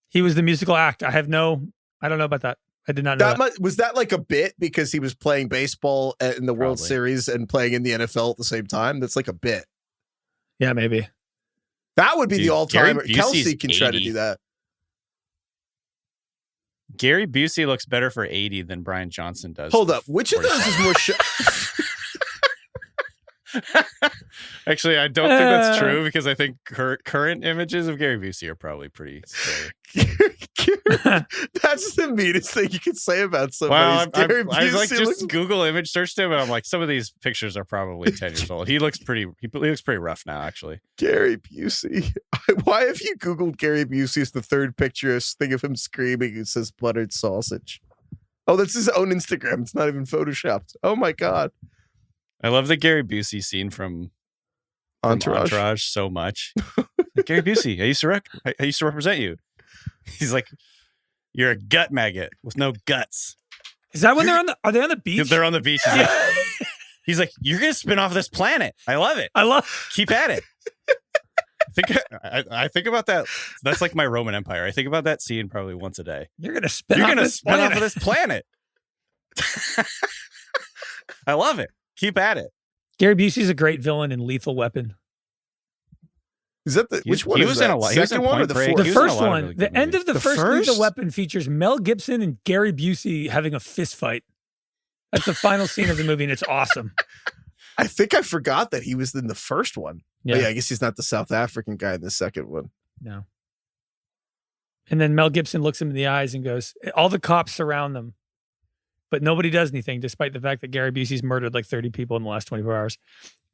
He was the musical act. I don't know about that. I did not know that. Was that like a bit because he was playing baseball in the World Probably. Series and playing in the NFL at the same time? That's like a bit. Yeah, maybe. That would be Dude, the all-time. Gary Busey's Kelsey can try to 80. do that. Gary Busey looks better for 80 than Brian Johnson does. Hold up. Which of those is more? Actually, I don't think that's true because I think current images of Gary Busey are probably pretty scary. That's the meanest thing you could say about somebody. Well, Gary I like Busey just looks- Google image searched him, and I'm like, some of these pictures are probably 10 years old. He looks pretty rough now, actually. Gary Busey. Why have you Googled Gary Busey as the third picture? Thing of him screaming. It says buttered sausage. Oh, that's his own Instagram. It's not even photoshopped. Oh my god. I love the Gary Busey scene from Entourage so much. Like, Gary Busey, I used to represent you. He's like, you're a gut maggot with no guts. Is that when are they on the beach? They're on the beach. He's like, you're gonna spin off this planet. I love it. Keep at it. I think about that. That's like my Roman Empire. I think about that scene probably once a day. You're gonna spin You're off gonna this spin planet. off of this planet. I love it. Keep at it. Gary Busey's a great villain in Lethal Weapon. Is that Which one? He was in a lot. He was in Second one or Point the Break. fourth? The He was in a first lot of one, really the good end movies. of the The first Lethal first? Weapon features Mel Gibson and Gary Busey having a fist fight. That's the final scene of the movie, and it's awesome. I think I forgot that he was in the first one. Yeah. But yeah, I guess he's not the South African guy in the second one. No. And then Mel Gibson looks him in the eyes and goes, all the cops surround them, but nobody does anything, despite the fact that Gary Busey's murdered like 30 people in the last 24 hours.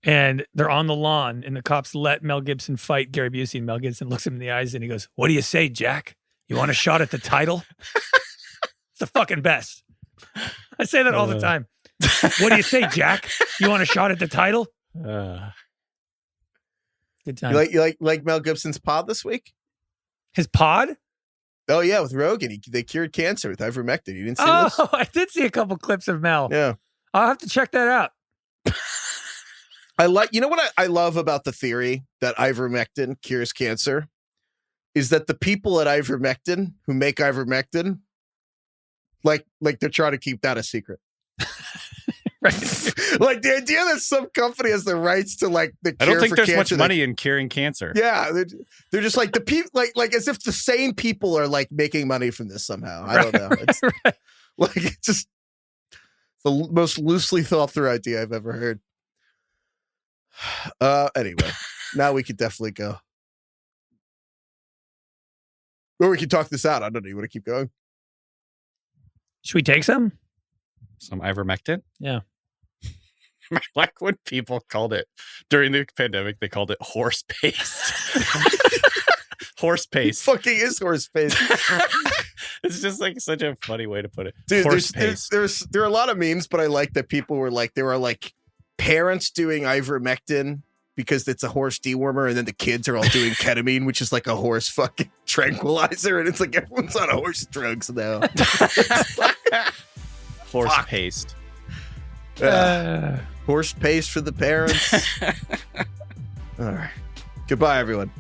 And they're on the lawn, and the cops let Mel Gibson fight Gary Busey. And Mel Gibson looks him in the eyes and he goes, what do you say, Jack? You want a shot at the title? It's the fucking best. I say that all the time. What do you say, Jack? You want a shot at the title? Good time. You like Mel Gibson's pod this week? His pod? Oh yeah, with Rogan, they cured cancer with ivermectin. You didn't see this? Oh, I did see a couple clips of Mel. Yeah, I'll have to check that out. You know what I love about the theory that ivermectin cures cancer is that the people at ivermectin who make ivermectin, like they're trying to keep that a secret. Right. Like the idea that some company has the rights to like the cure I don't think for there's cancer, much money in curing cancer. Yeah, they're just like the people, like as if the same people are like making money from this somehow. I don't know. It's like it's just the most loosely thought through idea I've ever heard. Anyway, now we could definitely go. Or we can talk this out. I don't know. You want to keep going? Should we take some? Some ivermectin? Yeah. Like when people called it during the pandemic, they called it horse paste. Horse paste. It fucking is horse paste. It's just like such a funny way to put it. Dude, horse paste. there are a lot of memes, but I like that people were like, there were like parents doing ivermectin because it's a horse dewormer, and then the kids are all doing ketamine, which is like a horse fucking tranquilizer, and it's like everyone's on horse drugs now. Horse paste. Horse paste for the parents. All right. Goodbye, everyone.